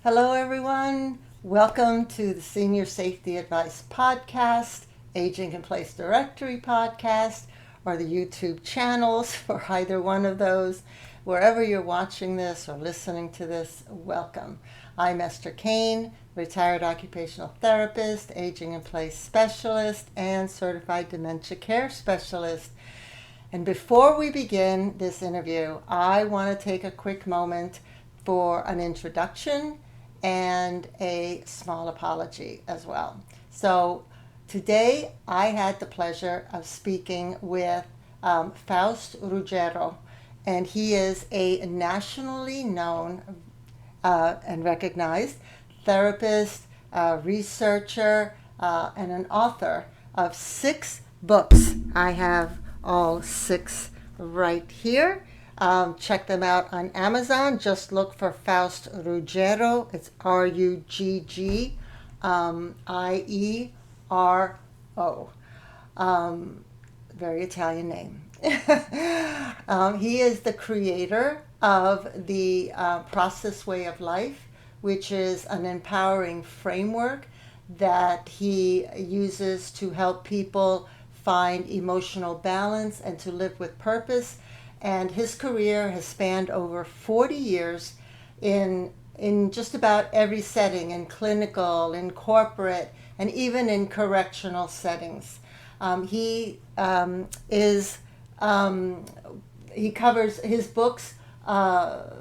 Hello, everyone. Welcome to the Senior Safety Advice Podcast, Aging in Place Directory Podcast, or the YouTube channels for either one of those. Wherever you're watching this or listening to this, welcome. I'm Esther Kane, retired occupational therapist, aging in place specialist, and certified dementia care specialist. And before we begin this interview, I want to take a quick moment for an introduction and a small apology as well. So today I had the pleasure of speaking with Faust Ruggiero, and he is a nationally known and recognized therapist, researcher, and an author of 6 books. I have all 6 right here. Check them out on Amazon. Just look for Faust Ruggiero. It's Ruggiero. Very Italian name. He is the creator of the Process Way of Life, which is an empowering framework that he uses to help people find emotional balance and to live with purpose. And his career has spanned over 40 years in just about every setting, in clinical, in corporate, and even in correctional settings. He covers, his books are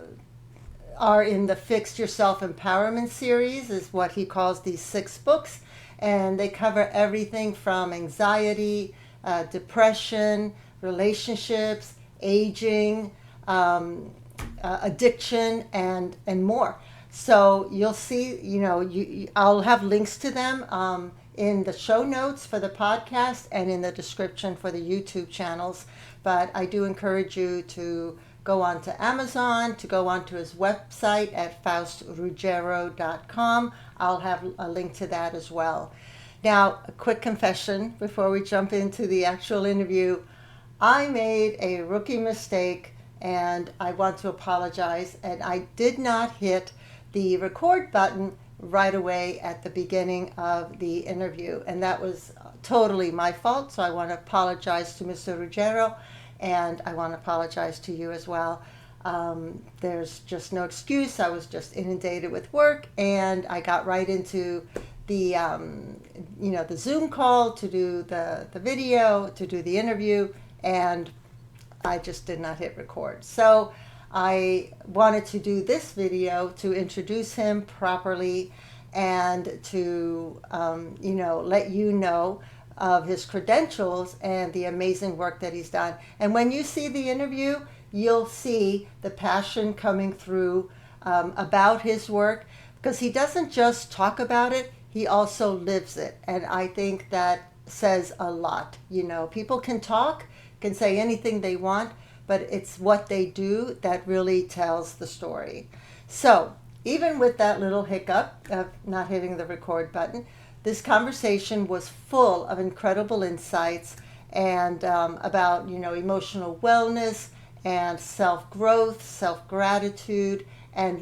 in the Fix Yourself Empowerment series, is what he calls these 6 books. And they cover everything from anxiety, depression, relationships, aging, addiction, and more. So you'll see, I'll have links to them in the show notes for the podcast and in the description for the YouTube channels. But I do encourage you to go on to Amazon, to go onto his website at faustruggiero.com. I'll have a link to that as well. Now, a quick confession before we jump into the actual interview. I made a rookie mistake and I want to apologize, and I did not hit the record button right away at the beginning of the interview, and that was totally my fault. So I want to apologize to Mr. Ruggiero, and I want to apologize to you as well. There's just no excuse. I was just inundated with work, and I got right into the the Zoom call to do the video, to do the interview, and I just did not hit record. So I wanted to do this video to introduce him properly and to let you know of his credentials and the amazing work that he's done. And when you see the interview, you'll see the passion coming through about his work, because he doesn't just talk about it, he also lives it. And I think that says a lot. People can talk, can say anything they want, but it's what they do that really tells the story. So even with that little hiccup of not hitting the record button, this conversation was full of incredible insights and about emotional wellness and self-growth, self-gratitude, and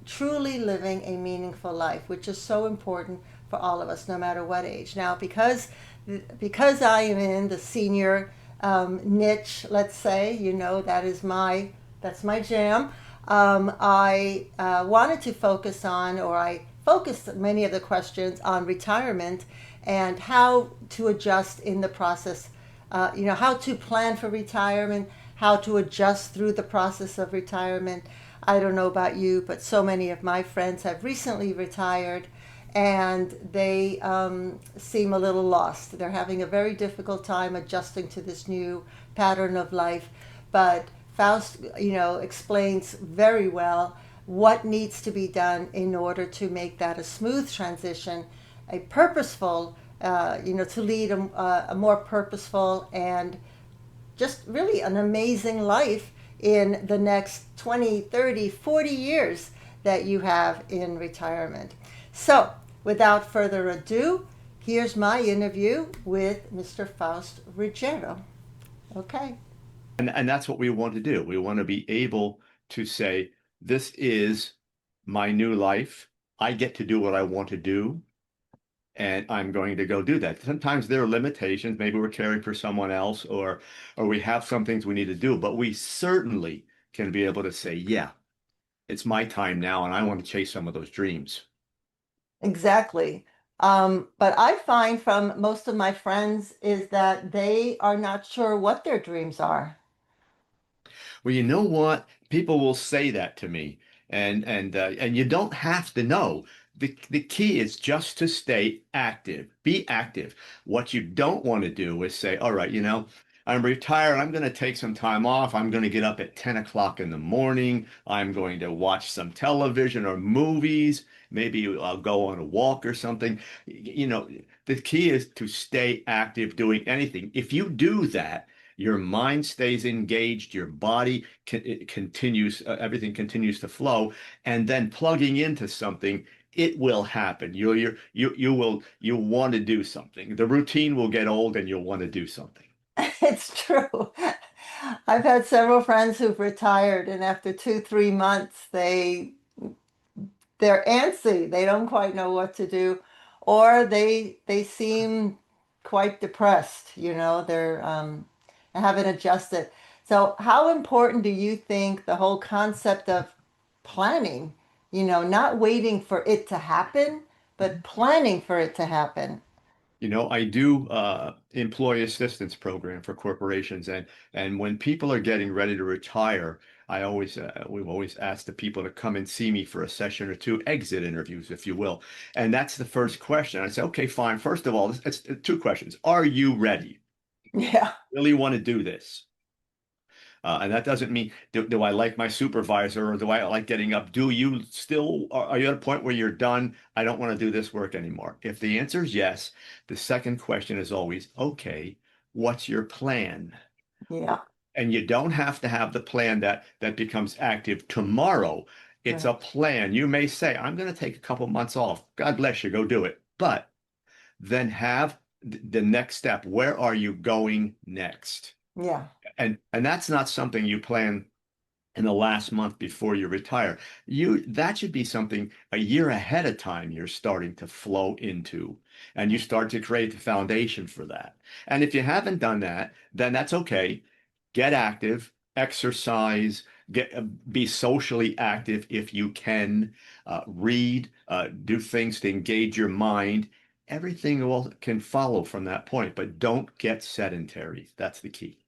truly living a meaningful life, which is so important for all of us, no matter what age. Now, because I am in the senior niche, let's say, that's my jam. I wanted to focus on, or I focused many of the questions on retirement and how to adjust in the process, how to plan for retirement, how to adjust through the process of retirement. I don't know about you, but so many of my friends have recently retired, and they seem a little lost. They're having a very difficult time adjusting to this new pattern of life. But Faust, explains very well what needs to be done in order to make that a smooth transition, a purposeful, to lead a more purposeful and just really an amazing life in the next 20, 30, 40 years that you have in retirement. So, without further ado, here's my interview with Mr. Faust Ruggiero. Okay. And that's what we want to do. We want to be able to say, this is my new life. I get to do what I want to do, and I'm going to go do that. Sometimes there are limitations. Maybe we're caring for someone else, or we have some things we need to do, but we certainly can be able to say, yeah, it's my time now, and I want to chase some of those dreams. Exactly. But I find from most of my friends is that they are not sure what their dreams are. Well, you know what? People will say that to me, and you don't have to know. The key is just to stay active. Be active. What you don't want to do is say, all right, I'm retired. I'm going to take some time off. I'm going to get up at 10 o'clock in the morning. I'm going to watch some television or movies. Maybe I'll go on a walk or something. The key is to stay active doing anything. If you do that, your mind stays engaged, your body it continues, everything continues to flow, and then plugging into something, it will happen. You'll want to do something. The routine will get old, and you'll want to do something. It's true. I've had several friends who've retired, and after 2, 3 months, they're antsy. They don't quite know what to do, or they seem quite depressed. They're haven't adjusted. So, how important do you think the whole concept of planning? Not waiting for it to happen, but planning for it to happen. I do employee assistance program for corporations, and when people are getting ready to retire, we've always asked the people to come and see me for a session or two, exit interviews, if you will. And that's the first question. I say, okay, fine. First of all, it's two questions. Are you ready? Yeah, Really want to do this? And that doesn't mean do I like my supervisor or do I like getting up? Do you still are you at a point where you're done? I don't want to do this work anymore. If the answer is yes, the second question is always, okay, what's your plan? yeah, And you don't have to have the plan that becomes active tomorrow. It's a right. plan. You may say, I'm going to take a couple months off. God bless you, go do it. But then have the next step. Where are you going next? Yeah, And that's not something you plan in the last month before you retire. That should be something a year ahead of time you're starting to flow into, and you start to create the foundation for that. And if you haven't done that, then that's okay. Get active, exercise, be socially active if you can, read, do things to engage your mind. Everything will can follow from that point, but don't get sedentary. That's the key.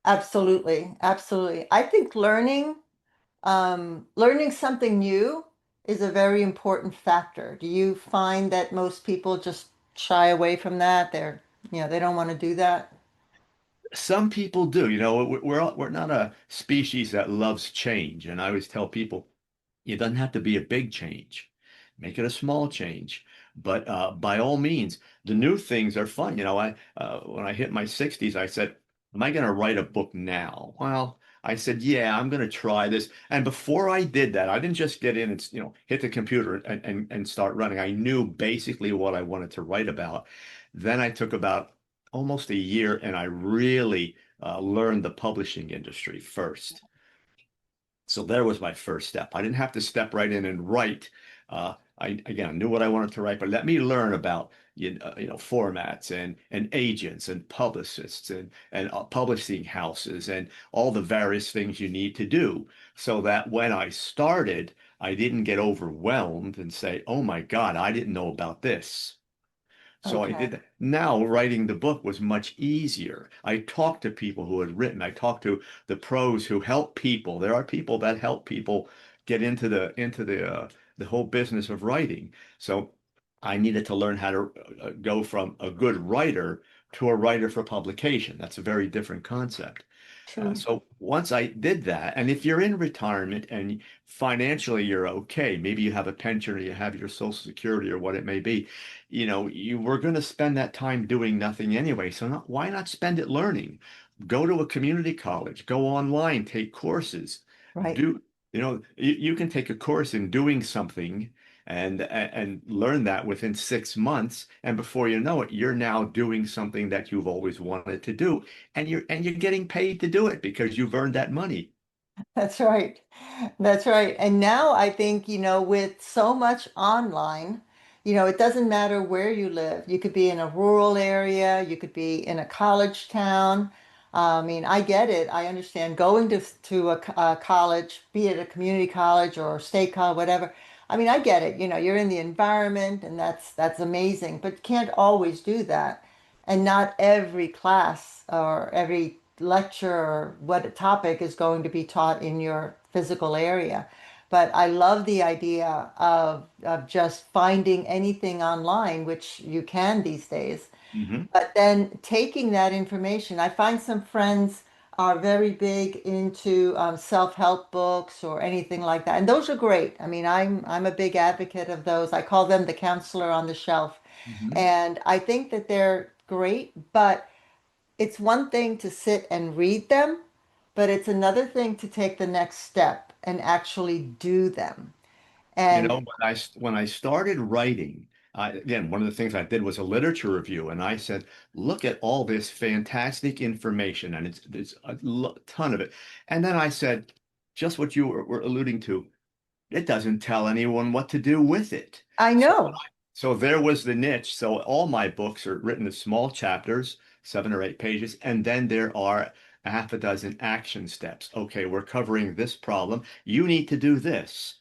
absolutely, absolutely. I think learning something new is a very important factor. Do you find that most people just shy away from that? They don't want to do that? Some people do. We're not a species that loves change, and I always tell people it doesn't have to be a big change. Make it a small change. But by all means, the new things are fun. When I hit my 60s, I said, "Am I going to write a book now?" Well, I said, "Yeah, I'm going to try this." And before I did that, I didn't just get in and hit the computer and start running. I knew basically what I wanted to write about. Then I took about almost a year, and I really learned the publishing industry first. So there was my first step. I didn't have to step right in and write. I knew what I wanted to write, but let me learn about formats and agents and publicists and publishing houses and all the various things you need to do, so that when I started, I didn't get overwhelmed and say, "Oh my God, I didn't know about this." So I did Okay. that. Now writing the book was much easier. I talked to people who had written. I talked to the pros who help people. There are people that help people get into the whole business of writing. So I needed to learn how to go from a good writer to a writer for publication. That's a very different concept. True. So once I did that, and if you're in retirement and financially you're okay, maybe you have a pension or you have your Social Security or what it may be, you were going to spend that time doing nothing anyway. So why not spend it learning? Go to a community college, go online, take courses, Right. do, you can take a course in doing something and learn that within 6 months. And before you know it, you're now doing something that you've always wanted to do, and you're getting paid to do it because you've earned that money. That's right. That's right. And now I think, with so much online, it doesn't matter where you live. You could be in a rural area, you could be in a college town. I mean, I get it. I understand going to a college, be it a community college or state college, whatever. I mean, I get it. You're in the environment and that's amazing, but you can't always do that. And not every class or every lecture or what topic is going to be taught in your physical area. But I love the idea of just finding anything online, which you can these days, Hmm. but then taking that information. I find some friends are very big into self-help books or anything like that. And those are great. I mean, I'm a big advocate of those. I call them the counselor on the shelf. Hmm. And I think that they're great, but it's one thing to sit and read them, but it's another thing to take the next step and actually do them. You And know, when I started writing, again, one of the things I did was a literature review, and I said, "Look at all this fantastic information, and it's a ton of it." And then I said, just what you were alluding to, it doesn't tell anyone what to do with it. I So, know, so there was the niche. So all my books are written as small chapters, 7 or 8 pages, and then there are a half a dozen action steps. Okay, we're covering this problem. You need to do this.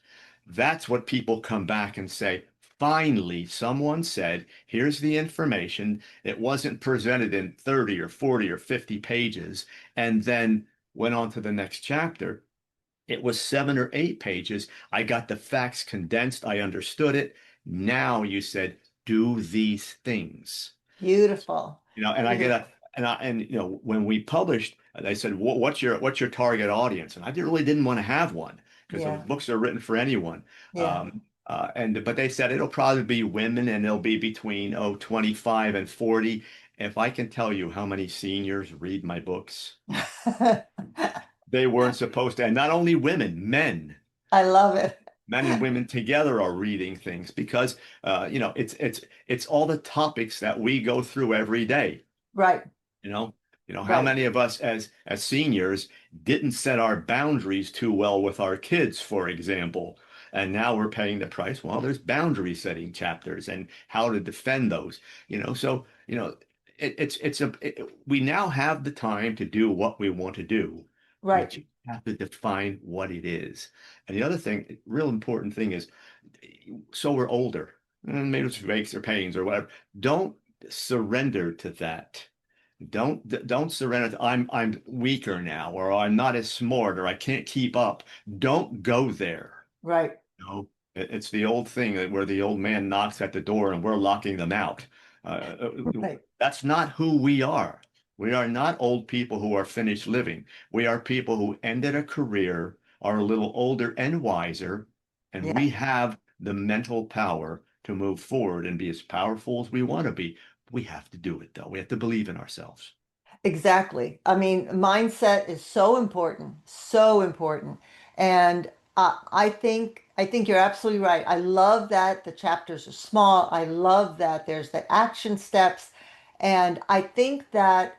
That's what people come back and say. Finally, someone said, here's the information. It wasn't presented in 30 or 40 or 50 pages, and then went on to the next chapter. It was 7 or 8 pages. I got the facts condensed. I understood it. Now you said, do these things. beautiful, And I get a, beautiful. and when we published, they said, what's your target audience? And I really didn't want to have one because those Yeah, books are written for anyone. yeah. But they said it'll probably be women and it'll be between 25 and 40. If I can tell you how many seniors read my books, they weren't supposed to. And not only women, men. I love it. Men and women together are reading things because it's all the topics that we go through every day. Right, You know, how right, many of us as seniors didn't set our boundaries too well with our kids, for example, and now we're paying the price. Well, there's boundary setting chapters and how to defend those. So we now have the time to do what we want to do. We right, just have to define what it is. And the other thing, real important thing is, so we're older, and maybe it's aches or pains or whatever. Don't surrender to that. Don't surrender. I'm weaker now, or I'm not as smart, or I can't keep up. Don't go there. right, No, it's the old thing where the old man knocks at the door and we're locking them out. right, That's not who we are. We are not old people who are finished living. We are people who ended a career, are a little older and wiser, and yeah. we have the mental power to move forward and be as powerful as we want to be. We have to do it, though. We have to believe in ourselves. Exactly. I mean, mindset is so important, so important. And I think you're absolutely right. I love that the chapters are small. I love that there's the action steps. And I think that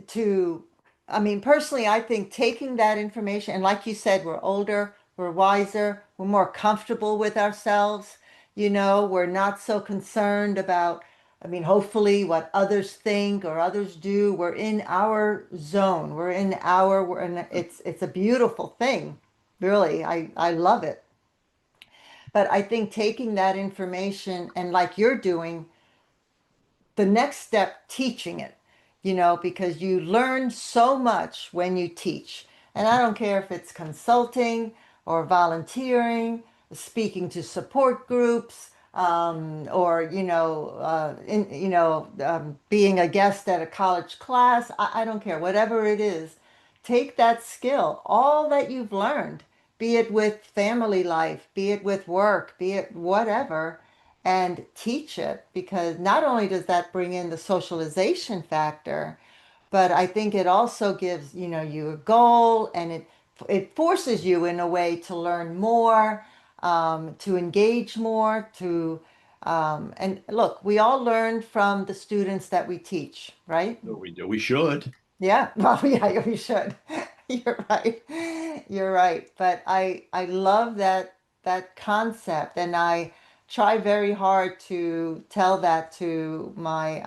to, I mean, personally, I think taking that information, and like you said, we're older, we're wiser, we're more comfortable with ourselves. We're not so concerned about, I mean, hopefully what others think or others do. We're in our zone. It's a beautiful thing. Really, I love it. But I think taking that information and like you're doing, the next step, teaching it, because you learn so much when you teach. And I don't care if it's consulting or volunteering, speaking to support groups, or being a guest at a college class. I don't care, whatever it is. Take that skill, all that you've learned, be it with family life, be it with work, be it whatever, and teach it, because not only does that bring in the socialization factor, but I think it also gives, you a goal, and it forces you in a way to learn more, to engage more, and look, we all learn from the students that we teach, right? So we do. We should. Yeah, well, yeah, we should. You're right. You're right, but I love that concept, and I try very hard to tell that to my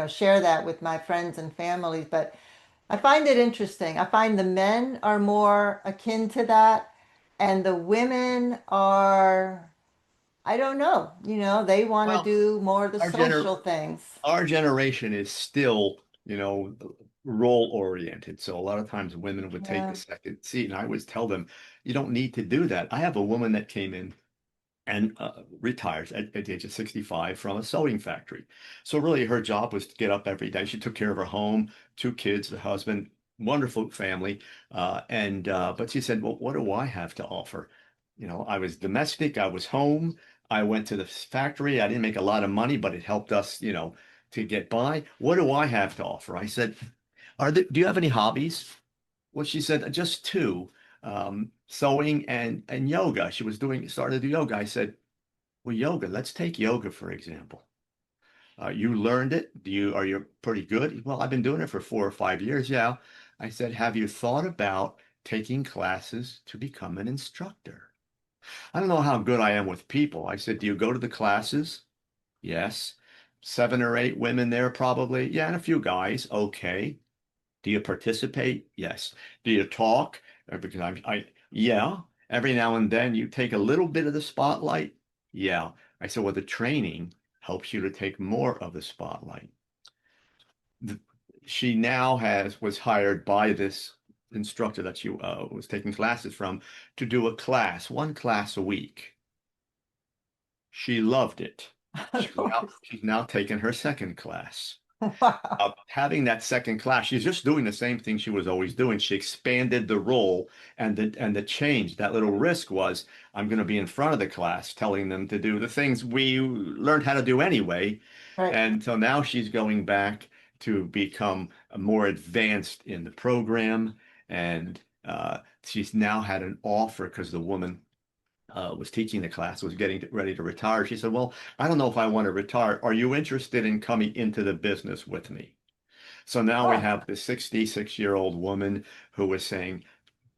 share that with my friends and families. But I find it interesting. I find the men are more akin to that, and the women are, I don't know, they want to Well, do more of the our gener social things. our generation is still, role oriented. So a lot of times women would take the Yeah. second seat, and I always tell them, you don't need to do that. I have a woman that came in and retires at the age of 65 from a sewing factory. So really her job was to get up every day. She took care of her home, two kids, the husband, wonderful family. And but she said, well, what do I have to offer? I was domestic, I was home, I went to the factory. I didn't make a lot of money, but it helped us, to get by. What do I have to offer? I said, do you have any hobbies? Well, she said just two, sewing and yoga. She was started to do yoga. I said, well, yoga, let's take yoga, for example. You learned it. Are you pretty good? Well, I've been doing it for 4 or 5 years. Yeah. I said, have you thought about taking classes to become an instructor? I don't know how good I am with people. I said, do you go to the classes? Yes. 7 or 8 women there, probably. Yeah, and a few guys. Okay. Do you participate? Yes. Do you talk? Because yeah. Every now and then you take a little bit of the spotlight. Yeah. I said, well, the training helps you to take more of the spotlight. The, she now was hired by this instructor that she was taking classes from to do a class, one class a week. She loved it. Of course. She's now taken her second class. Wow. Having that second class, she's just doing the same thing she was always doing. She expanded the role, and the change, that little risk was, I'm going to be in front of the class telling them to do the things we learned how to do anyway. Right. And so now she's going back to become more advanced in the program. And she's now had an offer because the woman was teaching the class, was getting ready to retire. She said, well, I don't know if I want to retire. Are you interested in coming into the business with me? So now we Oh, have this 66-year-old woman who was saying,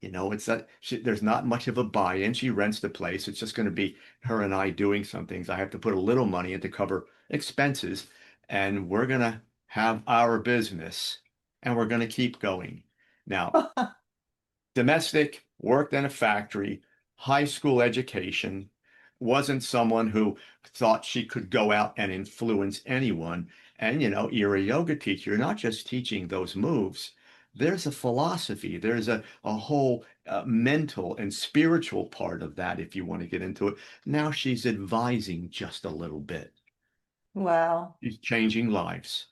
it's that there's not much of a buy-in. She rents the place. It's just going to be her and I doing some things. I have to put a little money in to cover expenses, and we're going to have our business, and we're going to keep going. Now, domestic, worked in a factory, high school education, wasn't someone who thought she could go out and influence anyone. And you're a yoga teacher. You're not just teaching those moves. There's a philosophy. There's a whole mental and spiritual part of that if you want to get into it. Now she's advising just a little bit. wow. She's changing lives.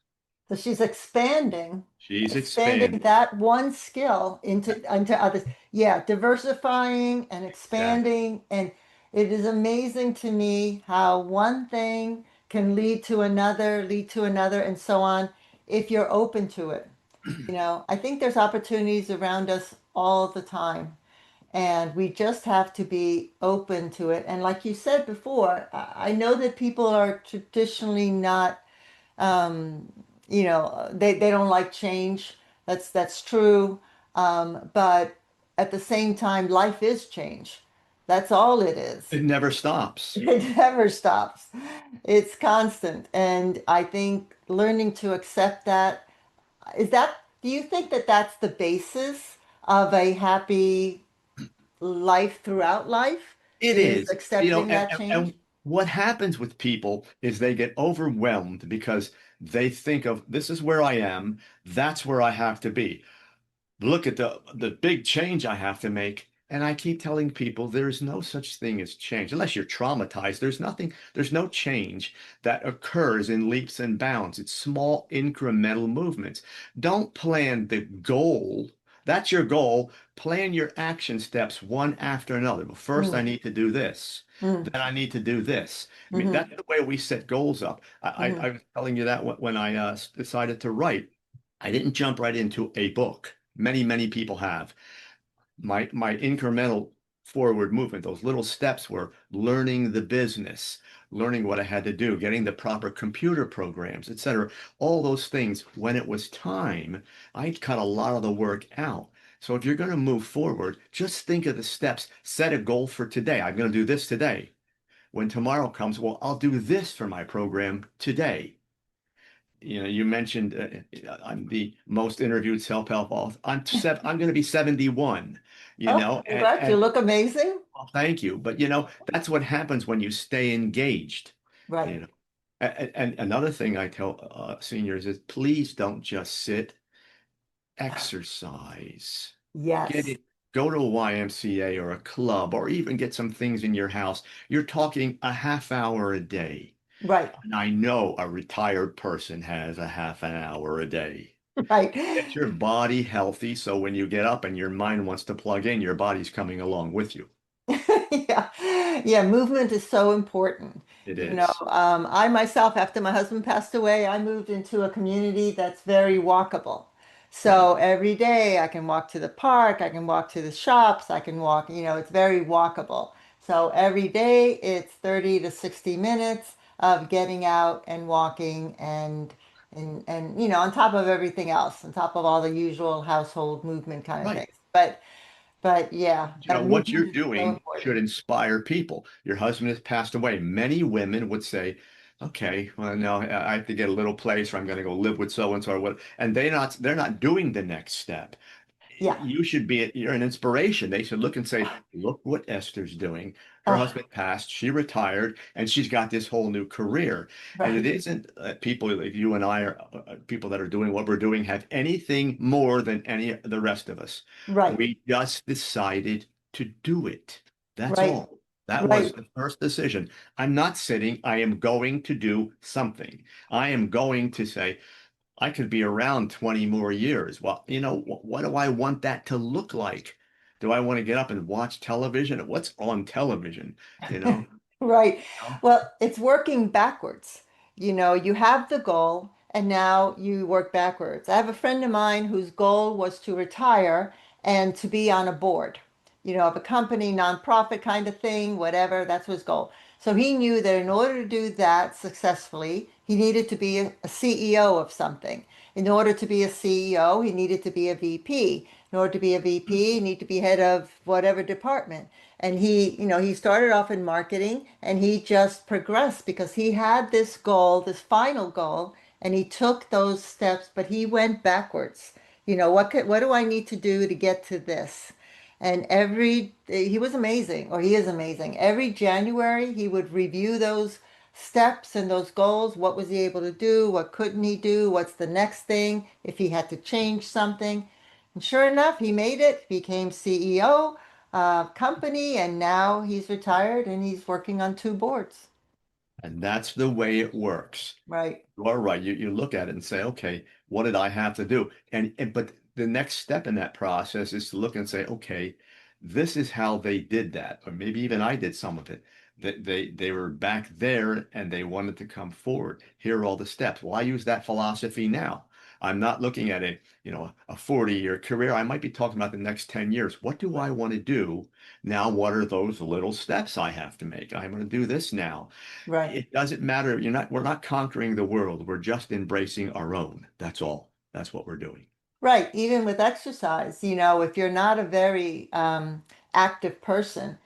So she's expanding, She's expanding expanding. that one skill into others. Yeah, diversifying and Exactly. expanding. And it is amazing to me how one thing can lead to another, and so on, if you're open to it. I think there's opportunities around us all the time, and we just have to be open to it. And like you said before, I know that people are traditionally not, they don't like change. That's true. But at the same time, life is change. That's all it is. It never stops. It never stops. It's constant. And I think learning to accept that, do you think that that's the basis of a happy life throughout life, It is is, accepting and, that and, change? and what happens with people is they get overwhelmed because they think of this is where I am, that's where I have to be. Look at the big change I have to make. And I keep telling people there's no such thing as change. Unless you're traumatized, there's no change that occurs in leaps and bounds. It's small incremental movements. Don't plan the goal. That's your goal. Plan your action steps one after another. Well, first I Mm, need to do this. mm, Then I need to do this. I mean, mm-hmm, that's the way we set goals up. I mm-hmm. was telling you that when I decided to write. I didn't jump right into a book. Many people have. My incremental forward movement, those little steps were learning the business, learning what I had to do, getting the proper computer programs, etc. All those things. When it was time, I'd cut a lot of the work out. So if you're going to move forward, just think of the steps. Set a goal for today. I'm going to do this today. When tomorrow comes, well, I'll do this for my program today. You mentioned I'm the most interviewed self-help author. I'm going to be 71, Oh, congrats, you and look amazing. well, thank you. But that's what happens when you stay engaged, Right. you know. And another thing I tell seniors is please don't just sit, exercise. Get Yes. it, go to a YMCA or a club, or even get some things in your house. You're talking a half hour a day. Right. And I know a retired person has a half an hour a day. Right. Get your body healthy so when you get up and your mind wants to plug in, your body's coming along with you. Yeah. Yeah, movement is so important. It is. I myself, after my husband passed away, I moved into a community that's very walkable. Right. So every day I can walk to the park, I can walk to the shops, I can walk, it's very walkable. So every day it's 30 to 60 minutes of getting out and walking and on top of everything else, on top of all the usual household movement kind of Right. things. But yeah, What movement you're is so doing should important. inspire people. Your husband has passed away. Many women would say, okay, well, no, I have to get a little place or I'm going to go live with so and so or what. And they're not doing the next step. Yeah. You're an inspiration. They should look and say, look what Esther's doing. Her Oh, husband passed, she retired, and she's got this whole new career. And it right, isn't people like you and I are people that are doing what we're doing have anything more than any of the rest of us. right, We just decided to do it. That's right, all. That was right, the first decision. I'm not sitting. I am going to do something. I am going to say, I could be around 20 more years. Well, what do I want that to look like? Do I want to get up and watch television? What's on television? You know? right. No. Well, it's working backwards. You have the goal and now you work backwards. I have a friend of mine whose goal was to retire and to be on a board, of a company, nonprofit kind of thing, whatever. That's his goal. So he knew that in order to do that successfully, he needed to be a CEO of something. In order to be a CEO, he needed to be a VP. In order to be a VP, you need to be head of whatever department. And he started off in marketing and he just progressed because he had this goal, this final goal, and he took those steps, but he went backwards. What do I need to do to get to this? And he was amazing, or he is amazing. Every January, he would review those steps and those goals. What was he able to do? What couldn't he do? What's the next thing? If he had to change something. And sure enough, he made it, became CEO company, and now he's retired and he's working on two boards. And that's the way it works. Right, You are right. You look at it and say, okay, what did I have to do? But the next step in that process is to look and say, okay, this is how they did that, or maybe even I did some of it. That they were back there and they wanted to come forward. Here are all the steps. Well, I use that philosophy now. I'm not looking at a 40-year career. I might be talking about the next 10 years. What do I want to do now? What are those little steps I have to make? I'm going to do this now. right. It doesn't matter. We're not conquering the world. We're just embracing our own. That's all. That's what we're doing. Right, even with exercise, if you're not a very active person,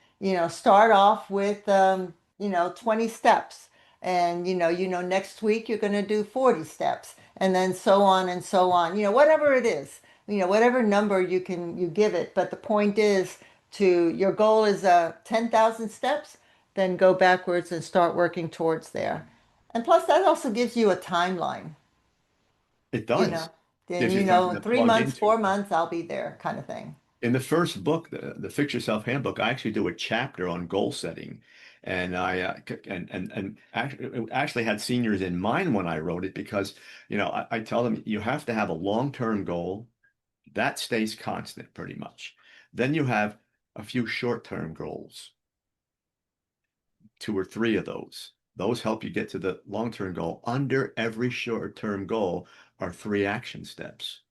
start off with 20 steps. And next week you're going to do 40 steps and then so on and so on. Whatever it is, whatever number you give it, but the point is to your goal is 10,000 steps, then go backwards and start working towards there. And plus that also gives you a timeline. It you does. know, then Gives you something in to three plug months, into. 4 months, I'll be there kind of thing. In the first book, the Fix Yourself Handbook, I actually do a chapter on goal setting. And and actually had seniors in mind when I wrote it because, I tell them you have to have a long-term goal that stays constant pretty much. Then you have a few short-term goals, two or three of those. Those help you get to the long-term goal. Under every short-term goal are three action steps.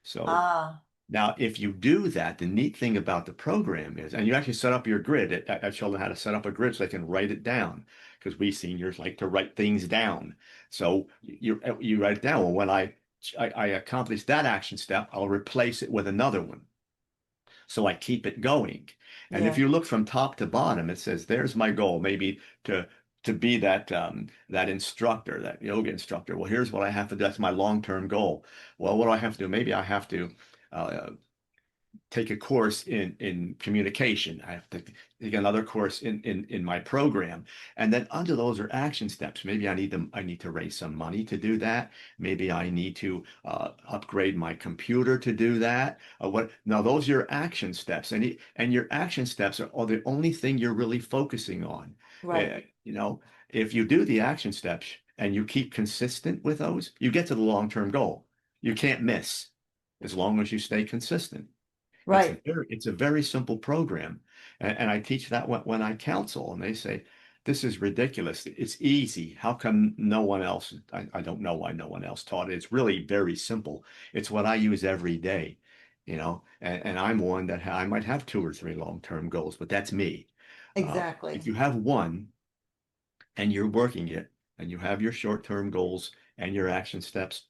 So Ah, now, if you do that, the neat thing about the program is, and you actually set up your grid. I show them how to set up a grid so they can write it down because we seniors like to write things down. So you write it down. Well, when I accomplish that action step, I'll replace it with another one. So I keep it going. And if Yeah. you look from top to bottom, it says, there's my goal, maybe to be that that instructor, that yoga instructor. Well, here's what I have to do. That's my long-term goal. Well, what do I have to do? Maybe I have to uh, take a course in communication. I have to take another course in my program. And then under those are action steps. Maybe I need to raise some money to do that. Maybe I need to upgrade my computer to do that. What now those are your action steps. And your action steps are the only thing you're really focusing on. Right. You know, if you do the action steps and you keep consistent with those, you get to the long-term goal. You can't miss as long as you stay consistent. Right. It's a very simple program. And I teach that when I counsel, and they say, this is ridiculous. It's easy. How come no one else? I don't know why no one else taught it. It's really very simple. It's what I use every day, and I'm one that I might have two or three long-term goals, but that's me. If Exactly. you have one and you're working it and you have your short-term goals and your action steps,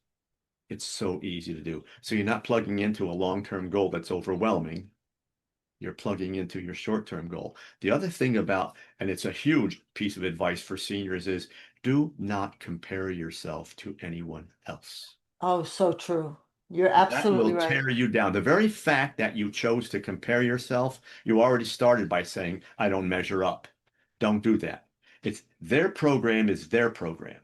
it's so easy to do. So you're not plugging into a long-term goal that's overwhelming. You're plugging into your short-term goal. The other thing about, and it's a huge piece of advice for seniors, is do not compare yourself to anyone else. Oh, so true. You're That absolutely will right. tear you down. The very fact that you chose to compare yourself, you already started by saying, I don't measure up. Don't do that. It's their program is their program.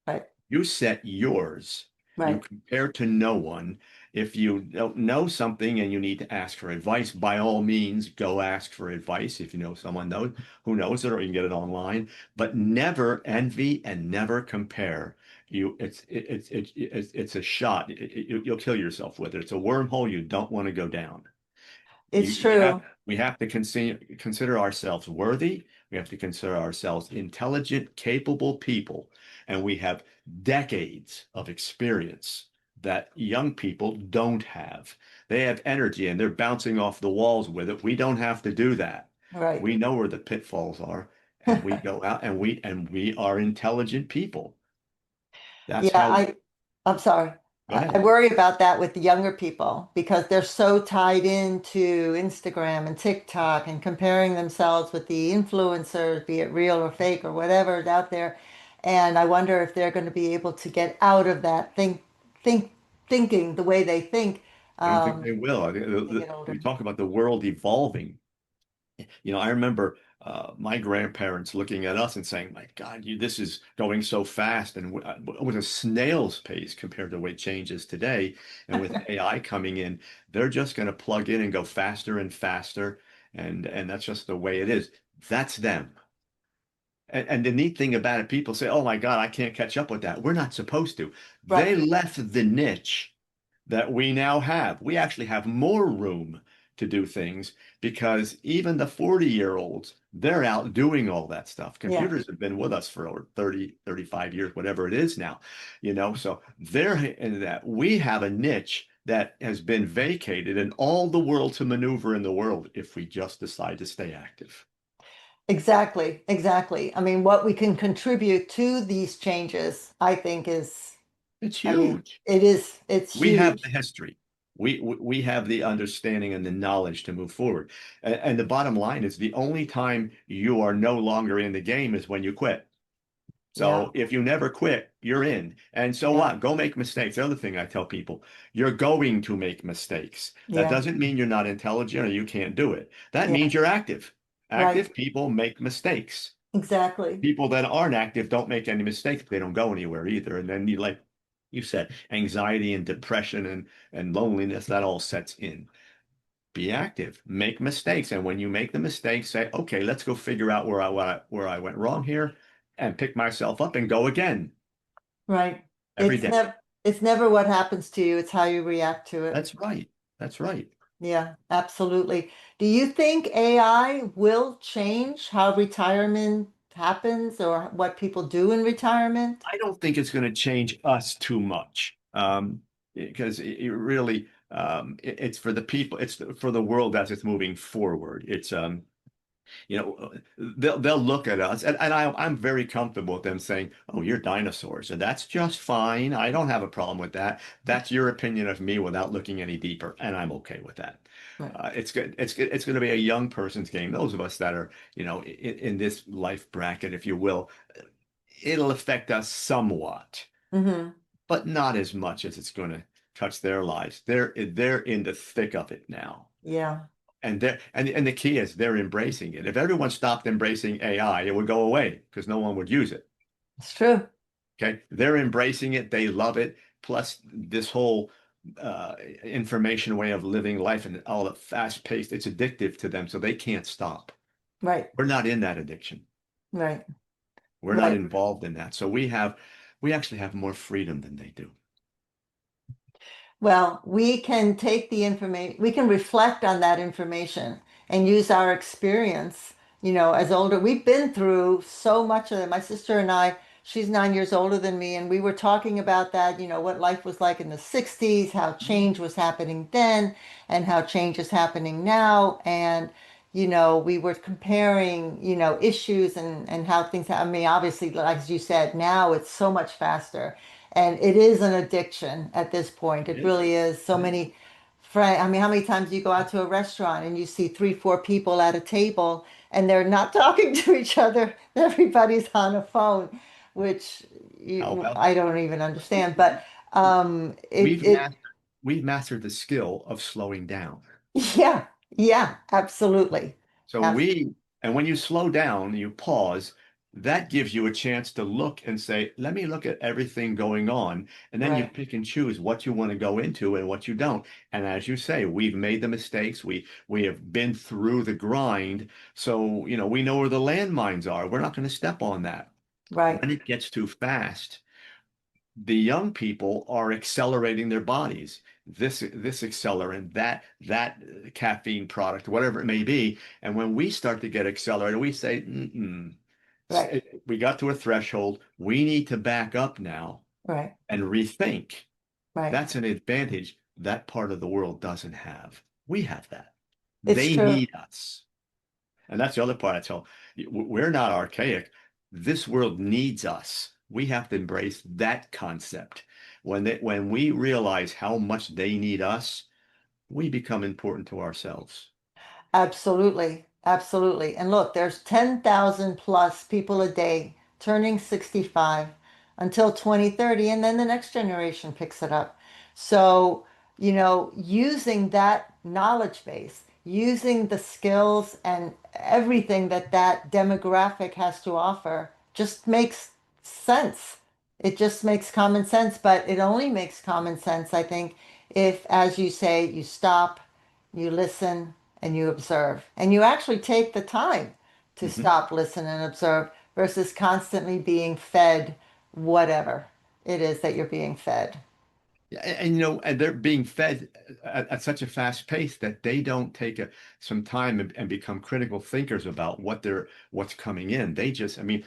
Right. You set yours. You Right. compare to no one. If you don't know something and you need to ask for advice, by all means, go ask for advice. If you know someone who knows it, or you can get it online. But never envy and never compare. It's a shot. You'll kill yourself with it. It's a wormhole you don't want to go down. It's We have true. to consider ourselves worthy. We have to consider ourselves intelligent, capable people, and we have decades of experience that young people don't have. They have energy and they're bouncing off the walls with it. We don't have to do that. Right. We know where the pitfalls are, and we go out and we are intelligent people. That's Yeah, how. I'm sorry. Go I ahead. worry about that with the younger people because they're so tied into Instagram and TikTok and comparing themselves with the influencers, be it real or fake or whatever is out there. And I wonder if they're going to be able to get out of that think thinking the way they think I don't think um, they will. as they get older. We talk about the world evolving. I remember my grandparents looking at us and saying, "My God, this is going so fast," and with a snail's pace compared to the way it changes today. And with AI coming in, they're just going to plug in and go faster and faster, and that's just the way it is. That's them. And the neat thing about it, people say, "Oh my God, I can't catch up with that." We're not supposed to. Right. They left the niche that we now have. We actually have more room to do things because even the 40-year-olds, they're out doing all that stuff. Yeah. Computers have been with us for over 30, 35 years, whatever it is now, so they're in that. We have a niche that has been vacated and all the world to maneuver in the world if we just decide to stay active. Exactly. Exactly. I mean, what we can contribute to these changes, I think It's I mean, huge. it's We have the huge. history. We have the understanding and the knowledge to move forward. And the bottom line is the only time you are no longer in the game is when you quit. Yeah. So if you never quit, you're in. And so Yeah. what? Go make mistakes. The other thing I tell people, you're going to make mistakes. That Yeah. doesn't mean you're not intelligent or you can't do it. That Yeah. means you're active. Right. Active people make mistakes. Exactly. People that aren't active don't make any mistakes. They don't go anywhere either. And then like you said, anxiety and depression and loneliness, that all sets in. Be active, make mistakes. And when you make the mistakes, say, okay, let's go figure out where I went wrong here and pick myself up and go again Right. every day. It's never what happens to you, it's how you react to it. That's right. That's right. Yeah, absolutely. Do you think AI will change how retirement happens or what people do in retirement? I don't think it's going to change us too much because it really it's for the people, it's for the world as it's moving forward. You know, they'll look at us, and I'm very comfortable with them saying, "Oh, you're dinosaurs," and that's just fine. I don't have a problem with that. That's your opinion of me without looking any deeper, and I'm okay with that. Right. It's good. It's going to be a young person's game. Those of us that are, in this life bracket, if you will, it'll affect us somewhat, Hmm. but not as much as it's going to touch their lives. They're in the thick of it now. Yeah, And the key is they're embracing it. If everyone stopped embracing AI, it would go away because no one would use it. it's true. Okay. They're embracing it. They love it. Plus this whole information way of living life and all the fast paced, it's addictive to them. So they can't stop. Right, We're not in that addiction. right, We're not right. involved in that. So we actually have more freedom than they do. Well, we can take the information, we can reflect on that information and use our experience, as older. We've been through so much of it. My sister and I, she's 9 years older than me, and we were talking about that, what life was like in the 60s, how change was happening then, and how change is happening now. And, we were comparing, issues and how things, I mean, obviously, like as you said, now it's so much faster. And it is an addiction at this point. It It is. really is. So It is. many friends. I mean, how many times do you go out to a restaurant and you see three, four people at a table and they're not talking to each other? Everybody's on a phone, which How about I that? don't even understand. But We've mastered we've mastered the skill of slowing down. yeah, yeah, absolutely. So Abs- and when you slow down, you pause, that gives you a chance to look and say, let me look at everything going on. And then you right, pick and choose what you want to go into and what you don't. And as you say, we've made the mistakes. We have been through the grind. So, we know where the landmines are. We're not going to step on that. right, When it gets too fast, the young people are accelerating their bodies. This accelerant, that caffeine product, whatever it may be. And when we start to get accelerated, we say, mm-mm. right, We got to a threshold. We need to back up now right, and rethink. right. That's an advantage that part of the world doesn't have. We have that. It's They true. need us. And that's the other part I tell. We're not archaic. This world needs us. We have to embrace that concept. When we realize how much they need us, we become important to ourselves. Absolutely. Absolutely. And look, there's 10,000 plus people a day turning 65 until 2030, and then the next generation picks it up. So, using that knowledge base, using the skills and everything that that demographic has to offer just makes sense. It just makes common sense, but it only makes common sense, I think, if, as you say, you stop, you listen, and you observe. And you actually take the time to Mhm. stop, listen, and observe versus constantly being fed whatever it is that you're being fed. Yeah, and they're being fed at such a fast pace that they don't take some time and become critical thinkers about what's coming in. I mean,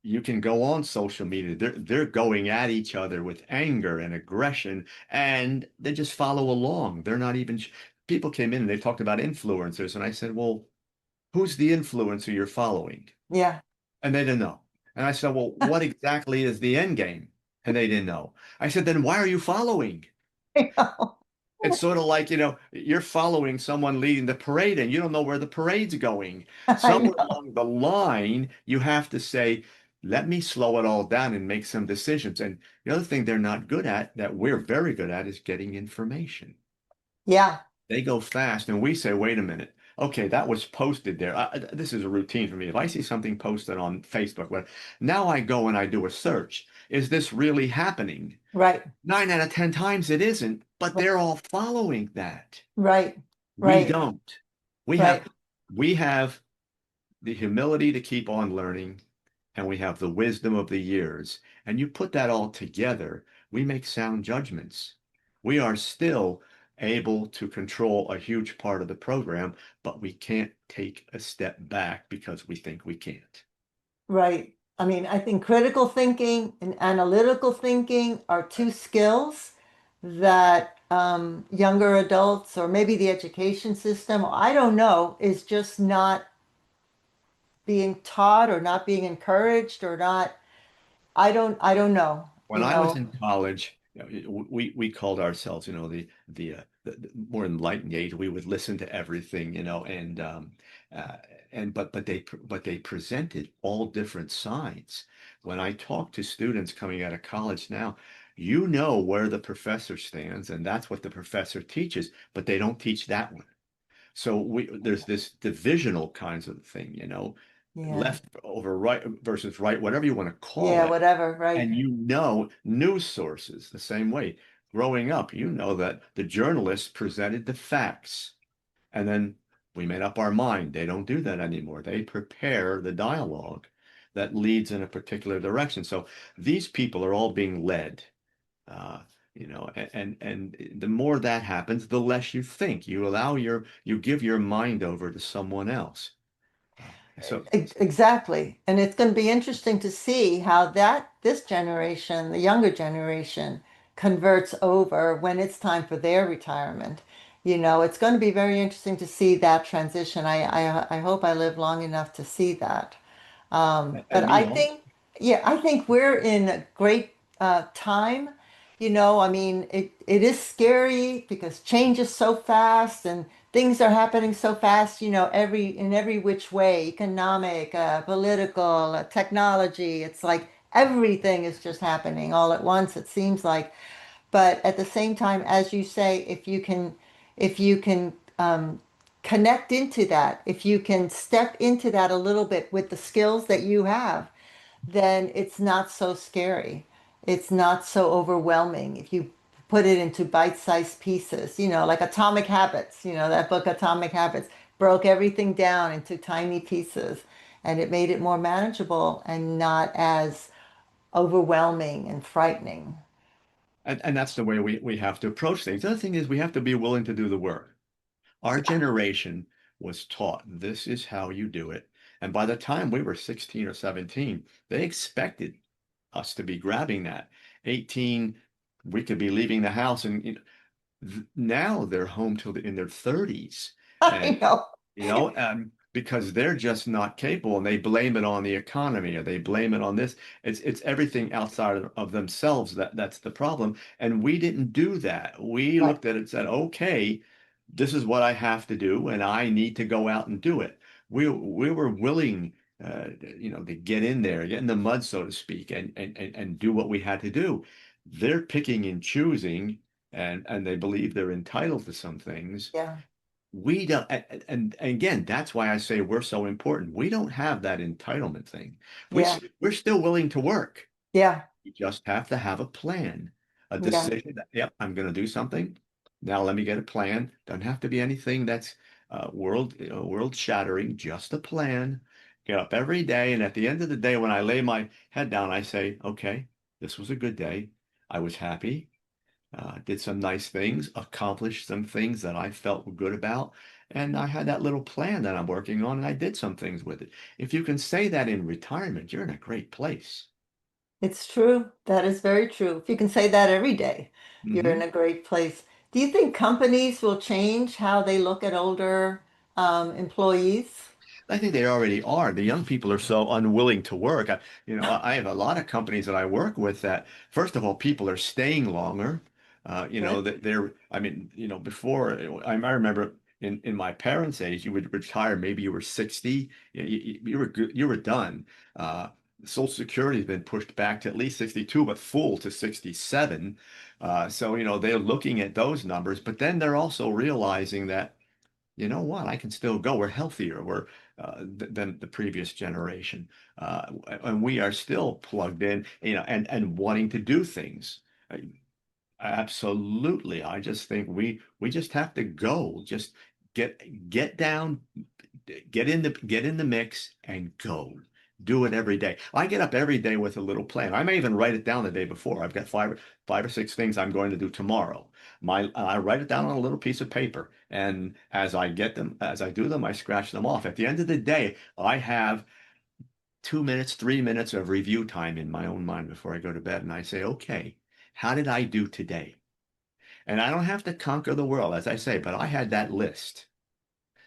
you can go on social media. They're going at each other with anger and aggression, and they just follow along. They're not even. People came in and they talked about influencers, and I said, "Well, who's the influencer you're following?" Yeah. And they didn't know. And I said, "Well, what exactly is the end game?" And they didn't know. I said, "Then why are you following?" I know. It's sort of like, you're following someone leading the parade and you don't know where the parade's going. I Somewhere know. along the line, you have to say, let me slow it all down and make some decisions. And the other thing they're not good at, that we're very good at, is getting information. Yeah. They go fast and we say, wait a minute. Okay, that was posted there. This is a routine for me. If I see something posted on Facebook, now I go and I do a search. Is this really happening? Right. 9 out of 10 times it isn't, but they're all following that. Right. We Right. don't. We have Right. we have the humility to keep on learning, and we have the wisdom of the years. And you put that all together, we make sound judgments. We are still able to control a huge part of the program, but we can't take a step back because we think we can't. Right. I mean, I think critical thinking and analytical thinking are two skills that younger adults or maybe the education system, I don't know, is just not being taught or not being encouraged or not. I don't know, When you I was know. in college, we called ourselves, the more enlightened age. We would listen to everything, uh, but they presented all different sides. When I talk to students coming out of college now, you know where the professor stands, and that's what the professor teaches, but they don't teach that one. So there's this divisional kinds of thing, Yeah. left over right versus right, whatever you want to call Yeah, it. whatever, right. And news sources the same way. Growing up, you know that the journalists presented the facts, and then we made up our mind. They don't do that anymore. They prepare the dialogue that leads in a particular direction. So these people are all being led. Uh, and the more that happens, the less you think. You give your mind over to someone else. So Exactly. And it's going to be interesting to see how this generation, the younger generation, converts over when it's time for their retirement. It's going to be very interesting to see that transition. I hope I live long enough to see that. But and me I also. think, yeah, I think we're in a great time. I mean, it is scary because change is so fast and things are happening so fast, in every which way, economic, political, technology. It's like everything is just happening all at once, it seems like. But at the same time, as you say, if you can connect into that, if you can step into that a little bit with the skills that you have, then it's not so scary. It's not so overwhelming if you put it into bite-sized pieces, like Atomic Habits, that book Atomic Habits broke everything down into tiny pieces and it made it more manageable and not as overwhelming and frightening. And that's the way we have to approach things. The other thing is we have to be willing to do the work. Our Yeah. generation was taught this is how you do it. And by the time we were 16 or 17, they expected us to be grabbing that. 18, we could be leaving the house and now they're home till in their 30s. I And know. because they're just not capable and they blame it on the economy or they blame it on this. It's everything outside of themselves that's the problem. And we didn't do that. We Right. looked at it and said, okay, this is what I have to do, and I need to go out and do it. We were willing, to get in there, get in the mud, so to speak, and do what we had to do. They're picking and choosing, and they believe they're entitled to some things. Yeah. We don't, and again, that's why I say we're so important. We don't have that entitlement thing. Yeah. We're still willing to work. Yeah. You just have to have a plan, a Yeah. decision that, yep, I'm going to do something. Now let me get a plan. Doesn't have to be anything that's world shattering, just a plan. Get up every day. And at the end of the day, when I lay my head down, I say, okay, this was a good day. I was happy, did some nice things, accomplished some things that I felt good about. And I had that little plan that I'm working on, and I did some things with it. If you can say that in retirement, you're in a great place. It's true. That is very true. If you can say that every day, you're in Hmm. a great place. Do you think companies will change how they look at older employees? I think they already are. The young people are so unwilling to work. I have a lot of companies that I work with that, first of all, people are staying longer. Good. That I mean, before, I remember in my parents' age, you would retire, maybe you were 60, you were good, you were done. Uh, Social Security has been pushed back to at least 62, but full to 67. So, they're looking at those numbers, but then they're also realizing that you know what? I can still go. We're healthier. We're than the previous generation, and we are still plugged in. And wanting to do things. Uh, Absolutely. I just think we just have to go. Just get down, get in the mix, and go. Do it every day. I get up every day with a little plan. I may even write it down the day before. I've got five or six things I'm going to do tomorrow. I write it down on a little piece of paper, and as I do them, I scratch them off. At the end of the day, I have 2 minutes, 3 minutes of review time in my own mind before I go to bed, and I say, okay, how did I do today? And I don't have to conquer the world, as I say, but I had that list.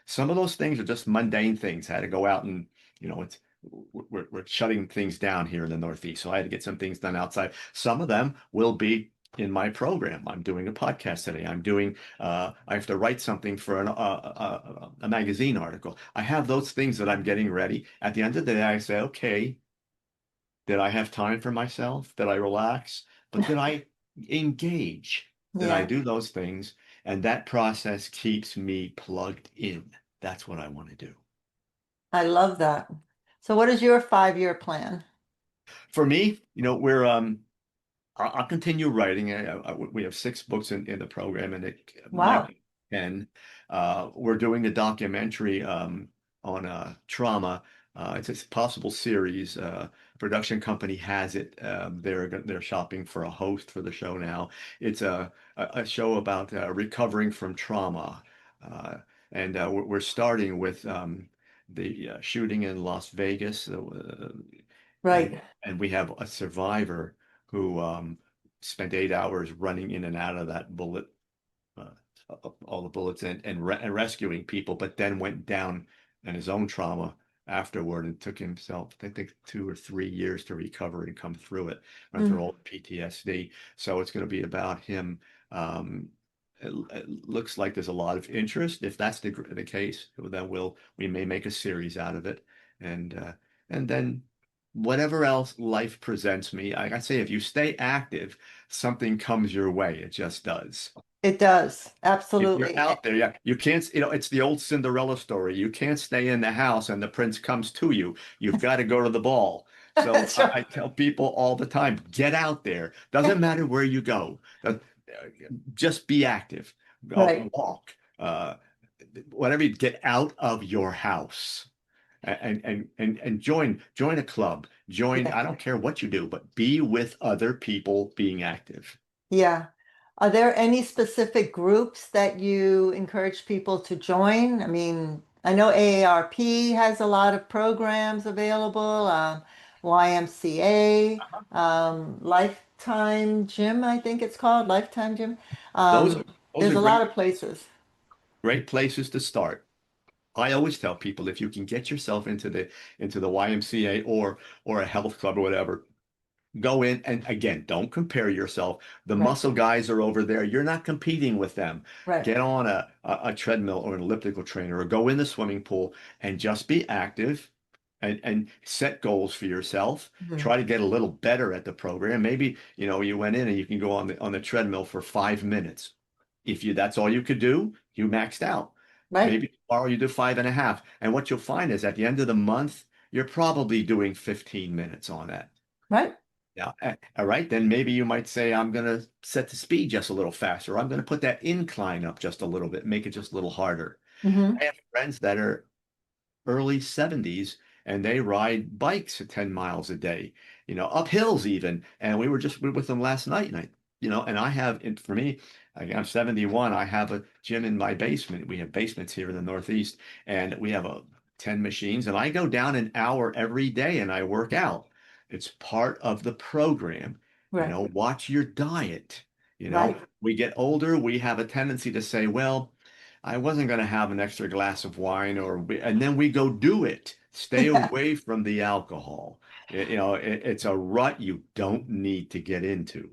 Some of those things are just mundane things. I had to go out and it's we're shutting things down here in the Northeast. So I had to get some things done outside. Some of them will be in my program. I'm doing a podcast today. I have to write something for a magazine article. I have those things that I'm getting ready. At the end of the day, I say, okay, did I have time for myself? Did I relax? But did I engage? Did I Yeah, do those things? And that process keeps me plugged in. That's what I want to do. I love that. So what is your 5-year plan? For me, we're I'll continue writing. We have 6 books in the program, and it might Wow. be 10. We're doing a documentary on trauma. It's a possible series. Production company has it. They're shopping for a host for the show now. It's a show about recovering from trauma, uh, and we're starting with the shooting in Las Vegas, and Right. and we have a survivor who spent 8 hours running in and out of that bullet, uh, all the bullets, and rescuing people, but then went down in his own trauma afterward and took himself, I think, 2 or 3 years to recover and come through it, went through Mm. all the PTSD. So it's going to be about him. Um, it looks like there's a lot of interest. If that's the case, then we may make a series out of it, and then whatever else life presents me, I say if you stay active, something comes your way. It just does. It does. If you're Absolutely. out there, yeah, you can't, it's the old Cinderella story. You can't stay in the house and the prince comes to you. You've got to go to the ball. So That's I right. tell people all the time, get out there. Doesn't matter where you go. Just be active. Go Right. walk. Whatever you get out of your house and join a club. Join, Yeah. I don't care what you do, but be with other people being active. Yeah. Are there any specific groups that you encourage people to join? I mean, I know AARP has a lot of programs available, YMCA, Lifetime Gym, I think it's called, Lifetime Gym. Those Um, are those there's are a great lot of places. great places to start. I always tell people if you can get yourself into the YMCA or a health club or whatever, go in and again, don't compare yourself. The Right. muscle guys are over there. You're not competing with them. Right. Get on a treadmill or an elliptical trainer or go in the swimming pool and just be active and set goals for yourself. Mhm. Try to get a little better at the program. Maybe, you went in and you can go on the treadmill for 5 minutes. If that's all you could do, you maxed out. Right. Maybe tomorrow you do 5.5. And what you'll find is at the end of the month, you're probably doing 15 minutes on that. Right. Yeah. All right. Then maybe you might say, I'm going to set the speed just a little faster. I'm going to put that incline up just a little bit, make it just a little harder. Hmm. I have friends that are early 70s and they ride bikes at 10 miles a day, up hills even. And we were with them last night and I have, for me, I'm 71. I have a gym in my basement. We have basements here in the Northeast and we have 10 machines and I go down an hour every day and I work out. It's part of the program. Right. Watch your diet. Right. We get older, we have a tendency to say, well, I wasn't going to have an extra glass of wine and then we go do it. Stay Yeah. away from the alcohol. It's a rut you don't need to get into.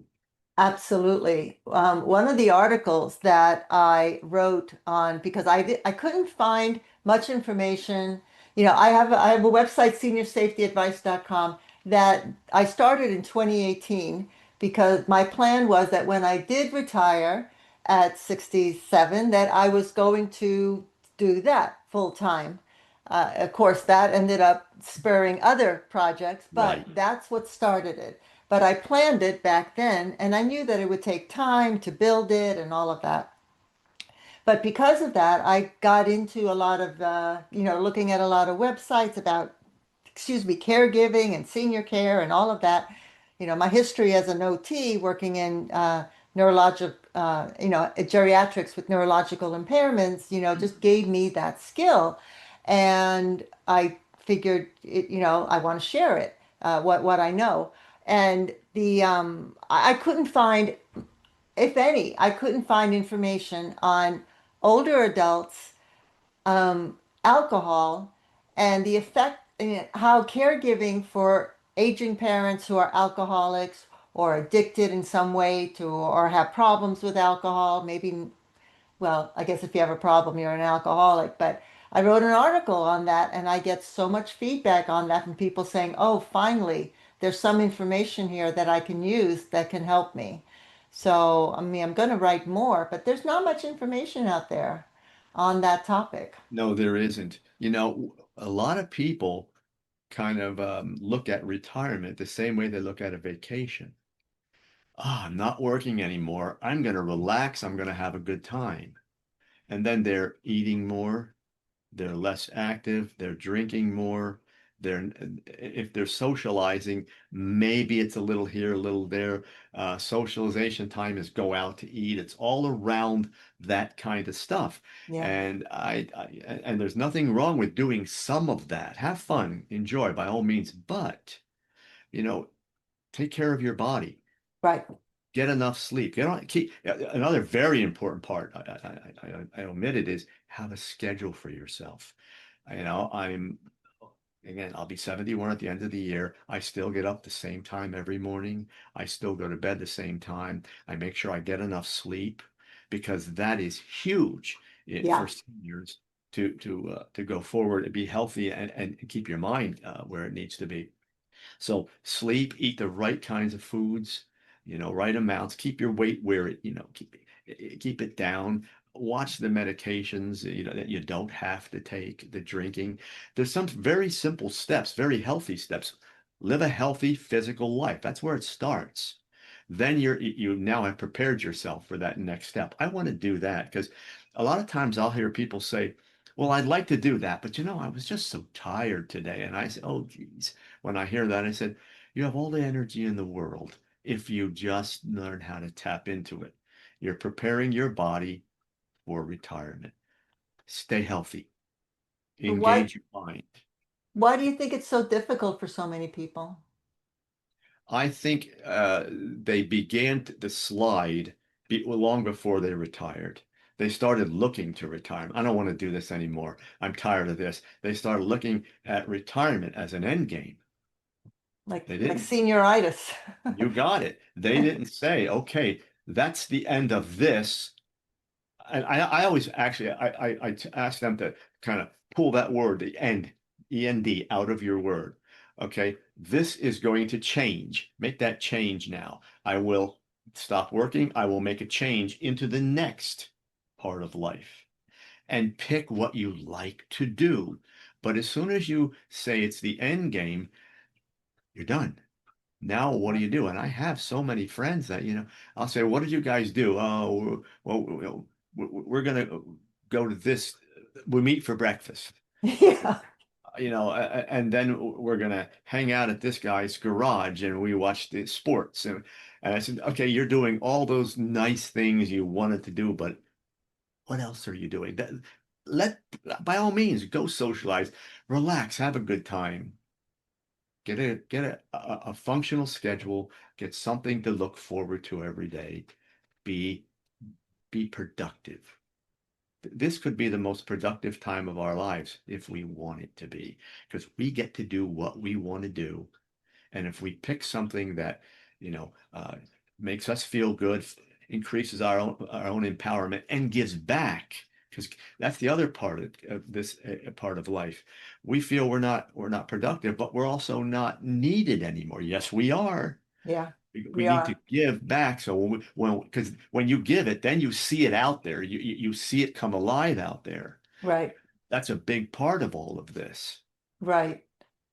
Absolutely. One of the articles that I wrote on because I couldn't find much information. I have a website, seniorsafetyadvice.com, that I started in 2018 because my plan was that when I did retire at 67, that I was going to do that full time. Of course, that ended up spurring other projects, but Right. that's what started it. But I planned it back then, and I knew that it would take time to build it and all of that. But because of that, I got into a lot of, looking at a lot of websites about, excuse me, caregiving and senior care and all of that. My history as an OT working in neurologic, geriatrics with neurological impairments, just gave me that skill. And I figured, I want to share it, what I know. And I couldn't find, if any, I couldn't find information on older adults, alcohol, and the effect how caregiving for aging parents who are alcoholics or addicted in some way to, or have problems with alcohol, maybe, well, I guess if you have a problem, you're an alcoholic. But I wrote an article on that, and I get so much feedback on that from people saying, oh, finally, there's some information here that I can use that can help me. So, I mean, I'm going to write more, but there's not much information out there on that topic. No, there isn't. You know, a lot of people kind of look at retirement the same way they look at a vacation. Ah, I'm not working anymore. I'm going to relax. I'm going to have a good time. And then they're eating more, they're less active, they're drinking more. They're if they're socializing, maybe it's a little here, a little there. Socialization time is go out to eat. It's all around that kind of stuff. Yeah, And and there's nothing wrong with doing some of that. Have fun, enjoy by all means, but you know, take care of your body. right. Get enough sleep. Get on, keep another very important part I omitted is have a schedule for yourself. You know, I'll be 71 at the end of the year. I still get up the same time every morning. I still go to bed the same time. I make sure I get enough sleep because that is huge for Yeah. seniors to go forward and be healthy and keep your mind where it needs to be. So sleep, eat the right kinds of foods, right amounts, keep your weight where keep it down. Watch the medications, that you don't have to take, the drinking. There's some very simple steps, very healthy steps. Live a healthy physical life. That's where it starts. Then you now have prepared yourself for that next step. I want to do that because a lot of times I'll hear people say, well, I'd like to do that, but I was just so tired today. And I said, oh, geez. When I hear that, I said, you have all the energy in the world if you just learn how to tap into it. You're preparing your body for retirement. Stay healthy, But why engage your mind. why do you think it's so difficult for so many people? I think they began the slide long before they retired. They started looking to retirement. I don't want to do this anymore. I'm tired of this. They started looking at retirement as an end game. They Like didn't. senioritis. You got it. They didn't say, okay, that's the end of this. And I always actually ask them to kind of pull that word, the end, END, out of your word. Okay, this is going to change. Make that change now. I will stop working. I will make a change into the next part of life and pick what you like to do. But as soon as you say it's the end game, you're done. Now what do Yeah. you do? And I have so many friends that, I'll say, what did you guys do? Oh, well, we're going to go to this. We meet for breakfast, Yeah. and then we're going to hang out at this guy's garage and we watch the sports. And I said, okay, you're doing all those nice things you wanted to do, but what else are you doing? Let, by all means, go socialize, relax, have a good time. Get a functional schedule, get something to look forward to every day. Be be productive. This could be the most productive time of our lives if we want it to be, because we get to do what we want to do. And if we pick something that, you know, uh, makes us feel good, increases our own empowerment, and gives back, because that's the other part of this part of life. We feel we're not productive, but we're also not needed anymore. Yes, we are. Yeah. We We need to are. give back. So because when you give it, then you see it out there. You see it come alive out there. Right. That's a big part of all of this. Right.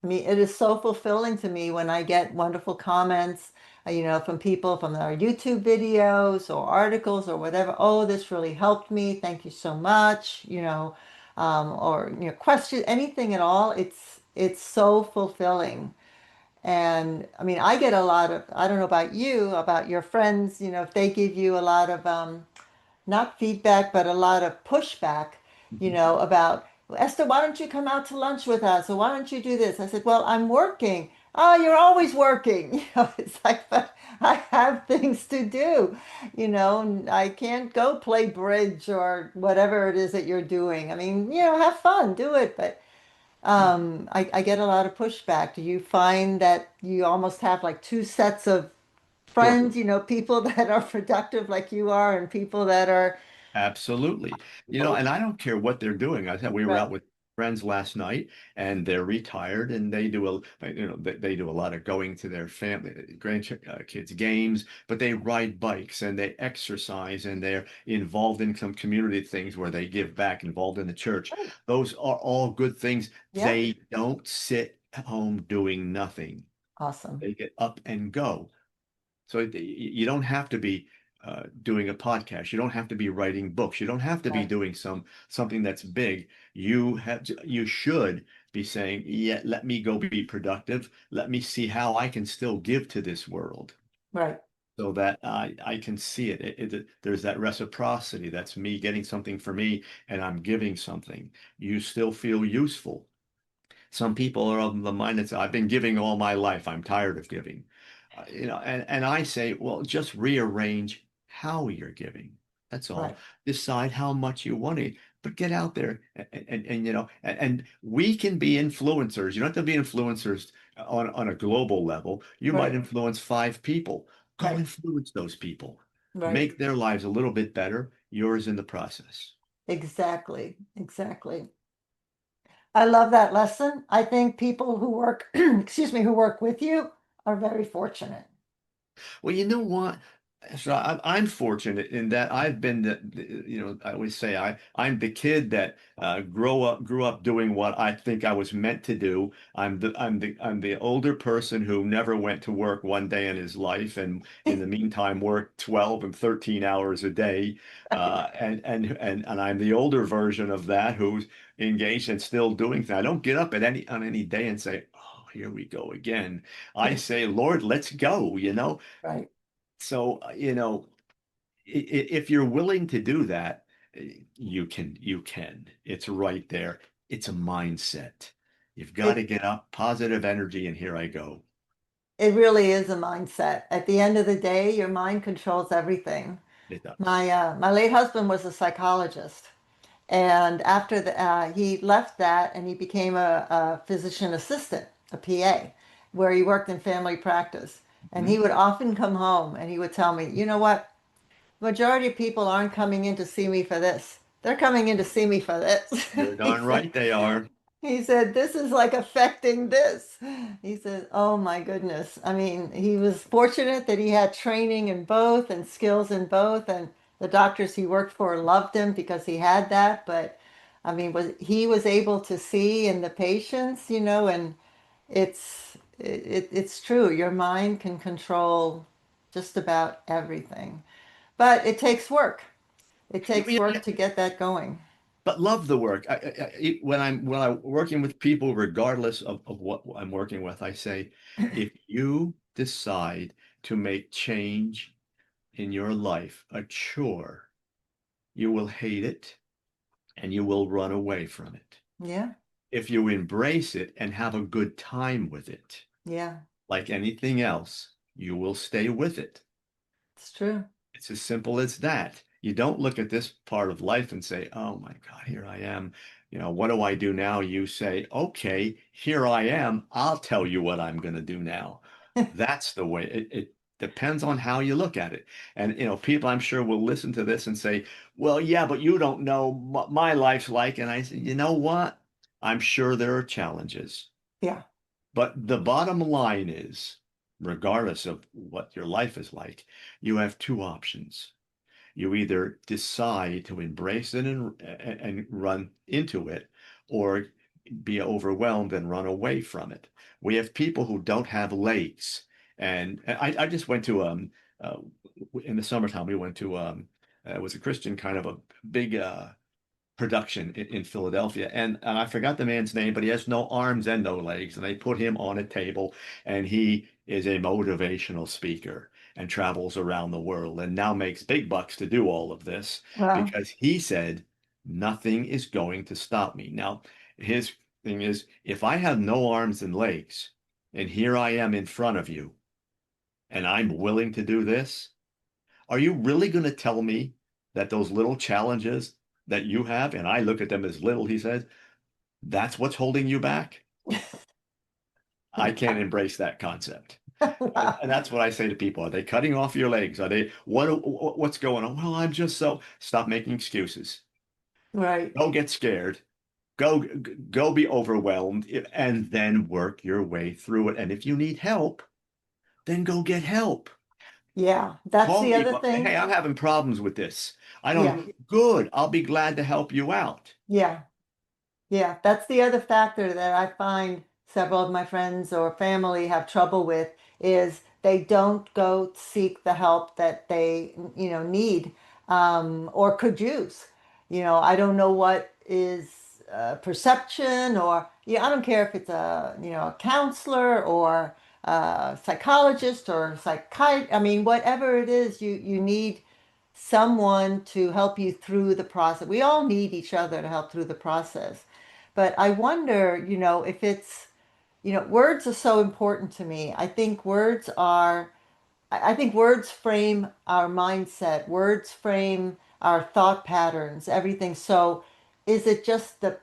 I mean, it is so fulfilling to me when I get wonderful comments, from people from our YouTube videos or articles or whatever. Oh, this really helped me. Thank you so much. Or question anything at all. It's so fulfilling. And I mean, I get a lot of, I don't know about you, about your friends, if they give you a lot of not feedback, but a lot of pushback, Mhm. about, Esther, why don't you come out to lunch with us? Or why don't you do this? I said, well, I'm working. Oh, you're always working. It's like, but I have things to do, and I can't go play bridge or whatever it is that you're doing. I mean, have fun, do it. But I get a lot of pushback. Do you find that you almost have like two sets of Sure. friends, people that are productive like you are and people that are, Absolutely. oh, And I don't care what they're doing. I said we were right. out with friends last night and they're retired and they do they do a lot of going to their family, kids games, but they ride bikes and they exercise and they're involved in some community things where they give back, involved in the church. Oh, Those are all good things. yeah. They don't sit at home doing nothing. Awesome. They get up and go. So you don't have to be doing a podcast. You don't have to be writing books. You don't have to be Right. doing something that's big. You should be saying, yeah, let me go be productive. Let me see how I can still give to this world Right. so that I can see it. There's that reciprocity. That's me getting something for me and I'm giving something. You still feel useful. Some people are of the mind that say, I've been giving all my life. I'm tired of giving. And I say, well, just rearrange how you're giving. That's all. Right. Decide how much you want to, but get out there and we can be influencers. You don't have to be influencers on a global level. You might Right. influence 5 people. Go Right. influence those people. Right. Make their lives a little bit better, yours in the process. Exactly. Exactly. I love that lesson. I think people who work, excuse me, who work with you are very fortunate. Well, you know what? So I'm fortunate in that I've been I always say I'm the kid that grew up doing what I think I was meant to do. I'm the older person who never went to work one day in his life, and in the meantime worked 12 and 13 hours a day. And I'm the older version of that who's engaged and still doing things. I don't get up at any day and say, "Oh, here we go again." I say, Lord, let's go. Right. So, if you're willing to do that, you can. It's right there. It's a mindset. You've got to It get up, positive energy, and here I go. it really is a mindset. At the end of the day, your mind controls everything. It does. My late husband was a psychologist, and after he left that and he became a physician assistant, a PA, where he worked in family practice. And he Mhm. would often come home and he would tell me, you know what? Majority of people aren't coming in to see me for this. They're coming in to see me for this. You're He darn said, right they are. he said, this is like affecting this. He said, oh my goodness. I mean, he was fortunate that he had training in both and skills in both. And the doctors he worked for loved him because he had that. But I mean, he was able to see in the patients, and it's true. Your mind can control just about everything. But it takes work. It You takes mean, work to get that going. but love the work. When I'm working with people, regardless of what I'm working with, I say, if you decide to make change in your life a chore, you will hate it and you will run away from it. Yeah, If you embrace it and have a good time with it, yeah, like anything else, you will stay with it. it's true. It's as simple as that. You don't look at this part of life and say, oh my God, here I am. What do I do now? You say, okay, here I am. I'll tell you what I'm going to do now. That's the way it depends on how you look at it. And, people I'm sure will listen to this and say, well, yeah, but you don't know what my life's like. And I say, you know what? I'm sure there are challenges. Yeah, But the bottom line is, regardless of what your life is like, you have two options. You either decide to embrace it and run into it, or be overwhelmed and run away from it. We have people who don't have legs. And I just went to uh, in the summertime, we went to it was a Christian kind of a big production in Philadelphia. And I forgot the man's name, but he has no arms and no legs. And they put him on a table, and he is a motivational speaker and travels around the world and now makes big bucks to do all of this well, because he said, nothing is going to stop me. Now, his thing is, if I have no arms and legs, and here I am in front of you, and I'm willing to do this, are you really going to tell me that those little challenges that you have, and I look at them as little, he says, That's what's holding you back. I can't embrace that concept. Wow. And that's what I say to people. Are they cutting off your legs? Are they what's going on? Well, I'm just so stop making excuses. Right. Go get scared. Go be overwhelmed and then work your way through it. And if you need help, then go get help. Yeah. That's Call the me other up. Say, thing. hey, I'm having problems with this. I Yeah. don't, good. I'll be glad to help you out. Yeah. Yeah, that's the other factor that I find several of my friends or family have trouble with is they don't go seek the help that they, need or could use. I don't know what is perception or, yeah, I don't care if it's a counselor or a psychologist or psychiatrist. I mean, whatever it is, you need someone to help you through the process. We all need each other to help through the process. But I wonder, if it's, words are so important to me. I think words frame our mindset, words frame our thought patterns, everything. So is it just the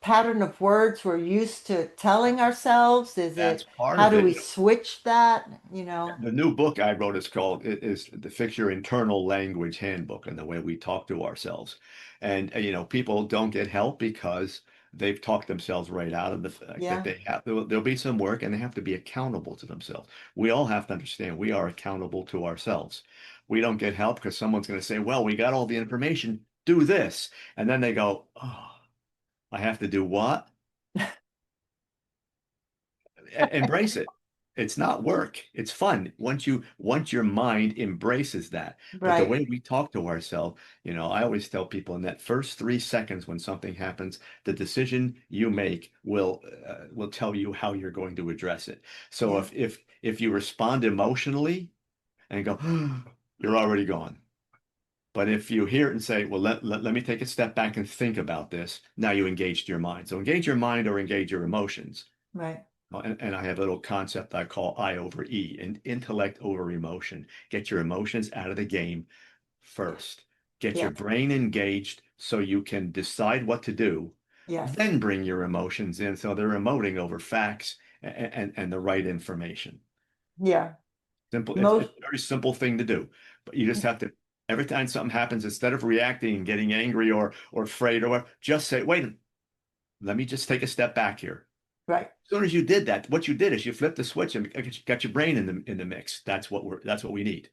pattern of words we're used to telling ourselves? Is That's it, part how of do it. we switch that? The new book I wrote is called is the Fix Your Internal Language Handbook and the way we talk to ourselves. And people don't get help because they've talked themselves right out of the fact that Yeah, they have there'll be some work and they have to be accountable to themselves. We all have to understand we are accountable to ourselves. We don't get help because someone's going to say, "Well, we got all the information, do this." And then they go, "Oh, I have to do what?" Embrace it. It's not work. It's fun once your mind embraces that. But the right. way we talk to ourselves, I always tell people in that first 3 seconds when something happens, the decision you make will tell you how you're going to address it. So Yeah, if you respond emotionally and go, you're already gone. But if you hear it and say, well, let me take a step back and think about this, now you engaged your mind. So engage your mind or engage your emotions. right. And I have a little concept I call I over E, and intellect over emotion. Get your emotions out of the game first. Get your Yeah, brain engaged so you can decide what to do. yes. Then bring your emotions in so they're emoting over facts and the right information. Yeah. Simple. It's Most, a very simple thing to do, but you just have to. Every time something happens, instead of reacting and getting angry or afraid or whatever, just say, "Wait, let me just take a step back here." right. As soon as you did that, what you did is you flipped the switch and got your brain in the mix. That's what we need.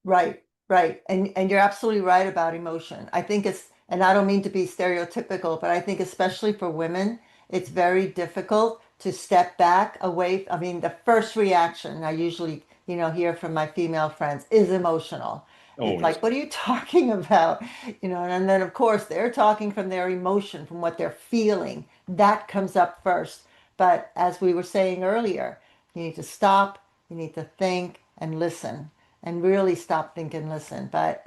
Right, right. And you're absolutely right about emotion. I think it's, and I don't mean to be stereotypical, but I think especially for women, it's very difficult to step back away. I mean, the first reaction I usually, hear from my female friends is emotional. It's Always. like, what are you talking about? And then of course they're talking from their emotion, from what they're feeling. That comes up first. But as we were saying earlier, you need to stop, you need to think and listen and really stop, think, and listen. But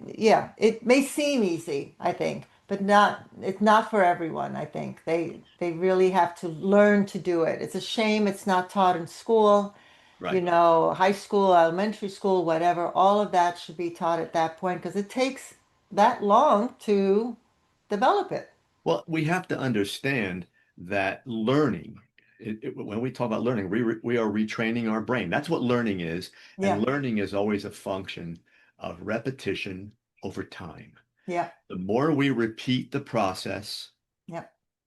yeah, it may seem easy, I think, but not. It's not for everyone. I think they really have to learn to do it. It's a shame it's not taught in school. Right. High school, elementary school, whatever. All of that should be taught at that point because it takes that long to develop it. Well, we have to understand that learning, when we talk about learning, we are retraining our brain. That's what learning is. And Yeah, learning is always a function of repetition over time. yeah, The more we repeat the process, yeah,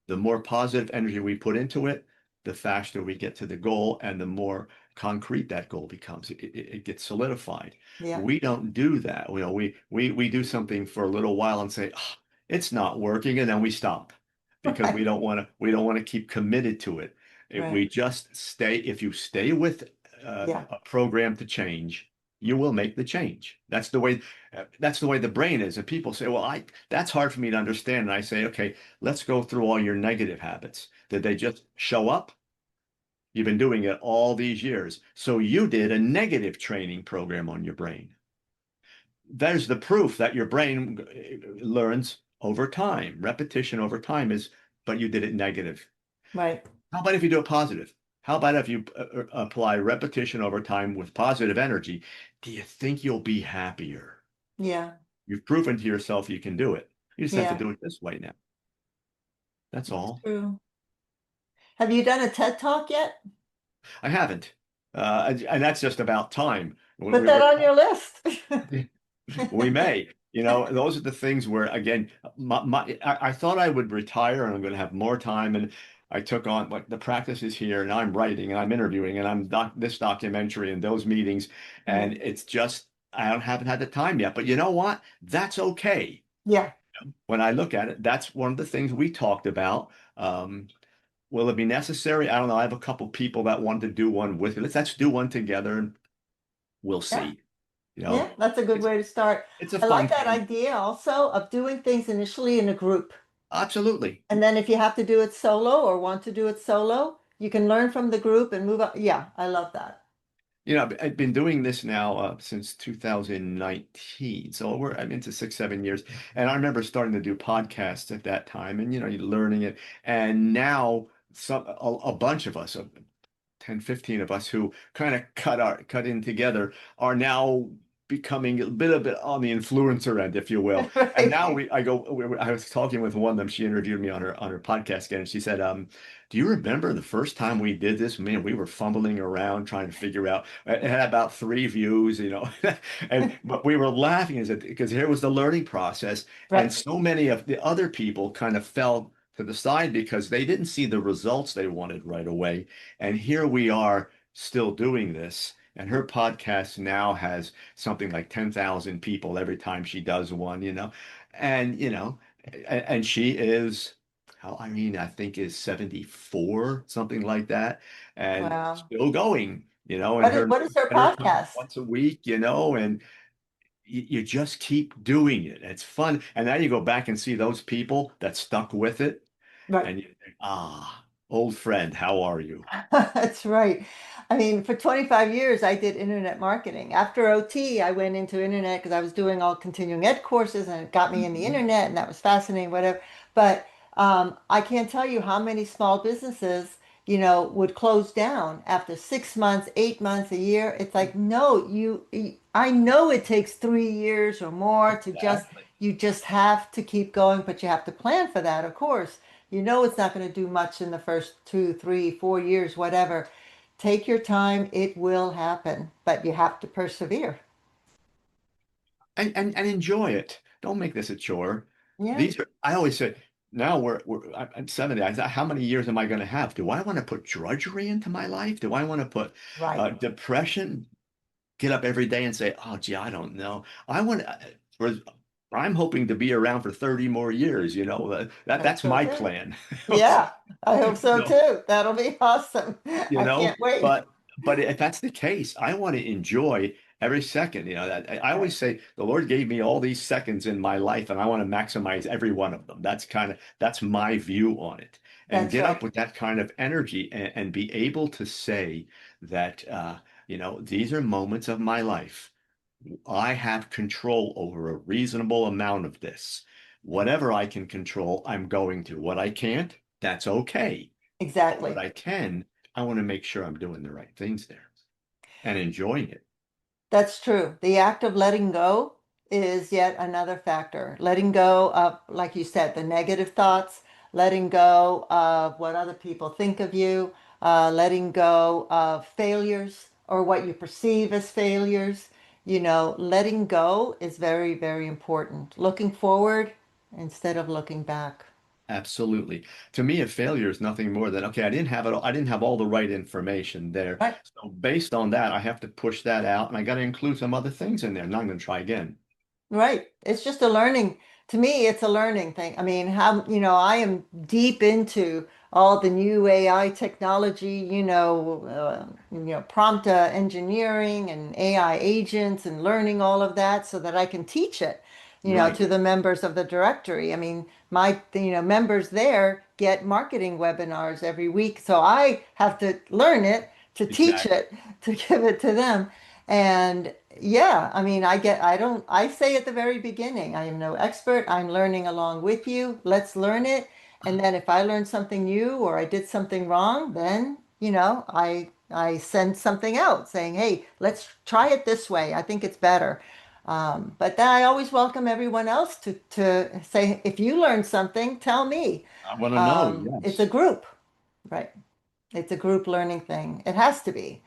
the more positive energy we put into it, the faster we get to the goal and the more concrete that goal becomes. It gets solidified. yeah. We don't do that. We do something for a little while and say, "Ah, it's not working," and then we stop because Right, we don't want to keep committed to it. right. We just stay, if you stay with Yeah, a program to change, you will make the change. That's the way the brain is. And people say, well, I that's hard for me to understand. And I say, okay, let's go through all your negative habits. Did they just show up? You've been doing it all these years. So you did a negative training program on your brain. There's the proof that your brain learns over time. Repetition over time but you did it negative. right. How about if you do it positive? How about if you apply repetition over time with positive energy? Do you think you'll be happier? Yeah, You've proven to yourself you can do it. You just have to yeah. do it this way now. That's That's all. true. Have you done a TED Talk yet? I haven't. And that's just about time. Put that on your list. We may. You know, those are the things where, again, I thought I would retire and I'm going to have more time. And I took on like the practice is here and I'm writing and I'm interviewing and I'm this documentary and those meetings. Right. And it's just, haven't had the time yet. But you know what? That's okay. Yeah, When I look at it, that's one of the things we talked about. Will it be necessary? I don't know. I have a couple people that want to do one with me. Let's do one together and we'll yeah, see. You yeah. know, That's a good it's way to start. it's a I fun like that thing. idea also of doing things initially in a group. Absolutely. And then if you have to do it solo or want to do it solo, you can learn from the group and move up. Yeah, I love that. You know, I've been doing this now since 2019. So I'm into 6, 7 years. And I remember starting to do podcasts at that time and, you know, you're learning it. And now a bunch of us, 10, 15 of us who kind of cut in together are now becoming a bit on the influencer end, if you will. And now Right. I was talking with one of them. She interviewed me on her podcast again, and she said, do you remember the first time we did this? Man, we were fumbling around trying to figure out. It had about 3 views, you know, and but we were laughing as it because here was the learning process, and Right. so many of the other people kind of fell to the side because they didn't see the results they wanted right away. And here we are still doing this. And her podcast now has something like 10,000 people every time she does one, you know. And, you know, and she is, how I mean, I think is 74, something like that, and Wow. still going, you know, and her What is her newsletter comes podcast? once a week, you know, and you just keep doing it. It's fun. And now you go back and see those people that stuck with it, Right. and you think, ah, old friend, how are you? That's right. I mean, for 25 years, I did internet marketing. After OT, I went into internet because I was doing all continuing ed courses and it got me in the Mhm. internet and that was fascinating, whatever. But I can't tell you how many small businesses, would close down after 6 months, 8 months, a year. It's like, no, I know it takes 3 years or more to Exactly. you just have to keep going, but you have to plan for that, of course. You know it's not going to do much in the first 2, 3, 4 years, whatever. Take your time. It will happen, but you have to persevere. And enjoy it. Don't make this a chore. Yeah, These are, I always say, now I'm 70. I thought, how many years am I going to have? Do I want to put drudgery into my life? Do I want to put right. depression? Get up every day and say, oh, gee, I don't know. I want for, I'm hoping to be around for 30 more years, you know. I hope That's so my too. plan. Yeah, I hope so So, too. That'll be awesome. you I know, can't wait. but if that's the case, I want to enjoy every second. You know, that I Right. always say the Lord gave me all these seconds in my life, and I want to maximize every one of them. That's my view on it. And That's get up right. with that kind of energy and be able to say that you know, these are moments of my life. I have control over a reasonable amount of this. Whatever I can control, I'm going to. What I can't, that's okay. But what Exactly. I can, I want to make sure I'm doing the right things there and enjoying it. That's true. The act of letting go is yet another factor. Letting go of, like you said, the negative thoughts, letting go of what other people think of you, letting go of failures or what you perceive as failures. Letting go is very, very important. Looking forward instead of looking back. Absolutely. To me, a failure is nothing more than, okay, I didn't have it all, I didn't have all the right information there. Right. So based on that, I have to push that out and I got to include some other things in there. Now I'm going to try again. Right. It's just a learning, to me, it's a learning thing. I mean, I am deep into all the new AI technology, prompt engineering and AI agents and learning all of that so that I can teach it, Right. to the members of the directory. I mean, members there get marketing webinars every week. So I have to learn it to teach Exactly. it, to give it to them. And yeah, I mean, I say at the very beginning, I am no expert. I'm learning along with you. Let's learn it. And then if I learn something new or I did something wrong, then, I send something out saying, hey, let's try it this way. I think it's better. But then I always welcome everyone else to say, if you learned something, tell me. I want to know. It's a Yes. group, right? It's a group learning thing. It has to be.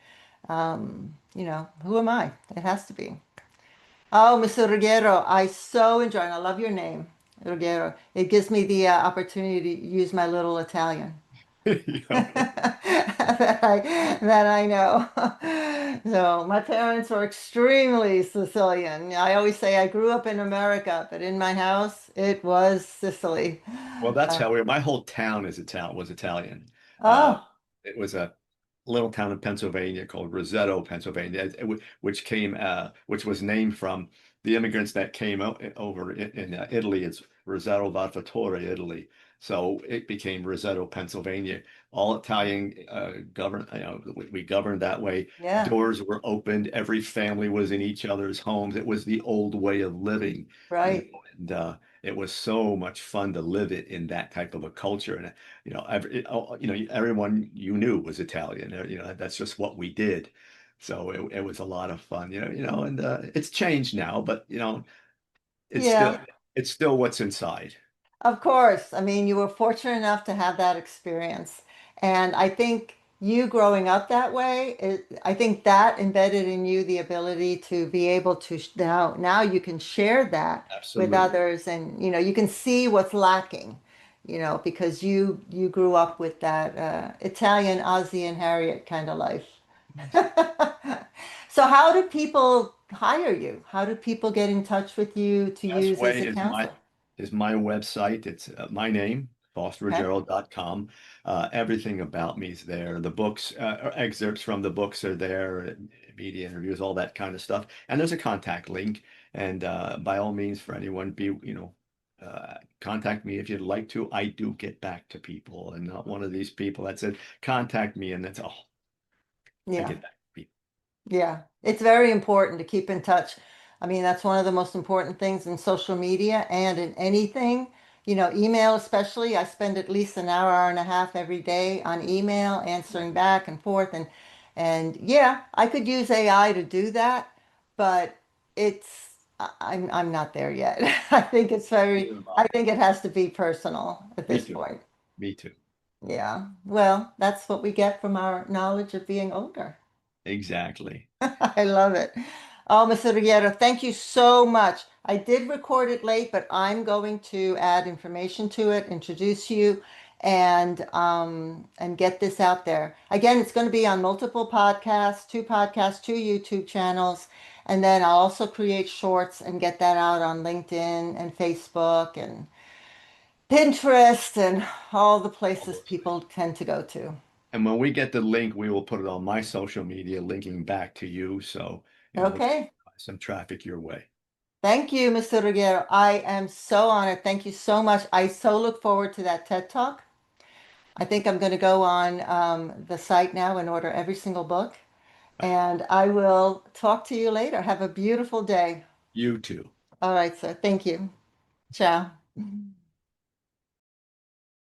Who am I? It has to be. Oh, Mr. Ruggiero, I so enjoy, and I love your name, Ruggiero. It gives me the opportunity to use my little Italian Okay. that I know. So my parents were extremely Sicilian. I always say I grew up in America, but in my house it was Sicily. Well, that's how my whole town was Italian. Uh, Oh, it was a little town in Pennsylvania called Roseto, Pennsylvania, which was named from the immigrants that came over in Italy. It's Roseto Valvatore, Italy. So it became Roseto, Pennsylvania. All Italian govern, we governed that way. yeah, Doors were opened. Every family was in each other's homes. It was the old way of living, right. and it was so much fun to live it in that type of a culture. And everyone you knew was Italian. That's just what we did. So it was a lot of fun. And it's changed now, but it's still Yeah. it's still what's inside. Of course. I mean, you were fortunate enough to have that experience. And I think you growing up that way, I think that embedded in you the ability to be able to now you can share that with Absolutely. others and you can see what's lacking, because you grew up with that Italian Ozzie and Harriet kind of life. So how do people hire you? How do people get in touch with you to Best use as way a counselor? is my website. It's my name, Okay. faustruggiero.com. Everything about me is there. The books, excerpts from the books are there, media interviews, all that kind of stuff. And there's a contact link. And by all means, for anyone, contact me if you'd like to. I do get back to people, and not one of these people that said contact me, and that's all. I Yeah. get back to people. Yeah, it's very important to keep in touch. I mean, that's one of the most important things in social media and in anything. Email especially. I spend at least an hour, hour and a half every day on email, answering back and forth. And yeah, I could use AI to do that, but I'm not there yet. Neither am I I. think it has to be personal at Me this too. point. Me too. Yeah. Well, that's what we get from our knowledge of being older. Exactly. I love it. Oh, Mr. Ruggiero, thank you so much. I did record it late, but I'm going to add information to it, introduce you, and get this out there. Again, it's going to be on multiple podcasts, two YouTube channels, and then I'll also create shorts and get that out on LinkedIn and Facebook and Pinterest and all the All places those things. people tend to go to. And when we get the link, we will put it on my social media, linking back to you. So, we'll try to Okay. drive some traffic your way. Thank you, Mr. Ruggiero. I am so honored. Thank you so much. I so look forward to that TED Talk. I think I'm going to go on the site now and order every single book. And I will talk to you later. Have a beautiful day. You too. All right, sir. Thank you. Ciao.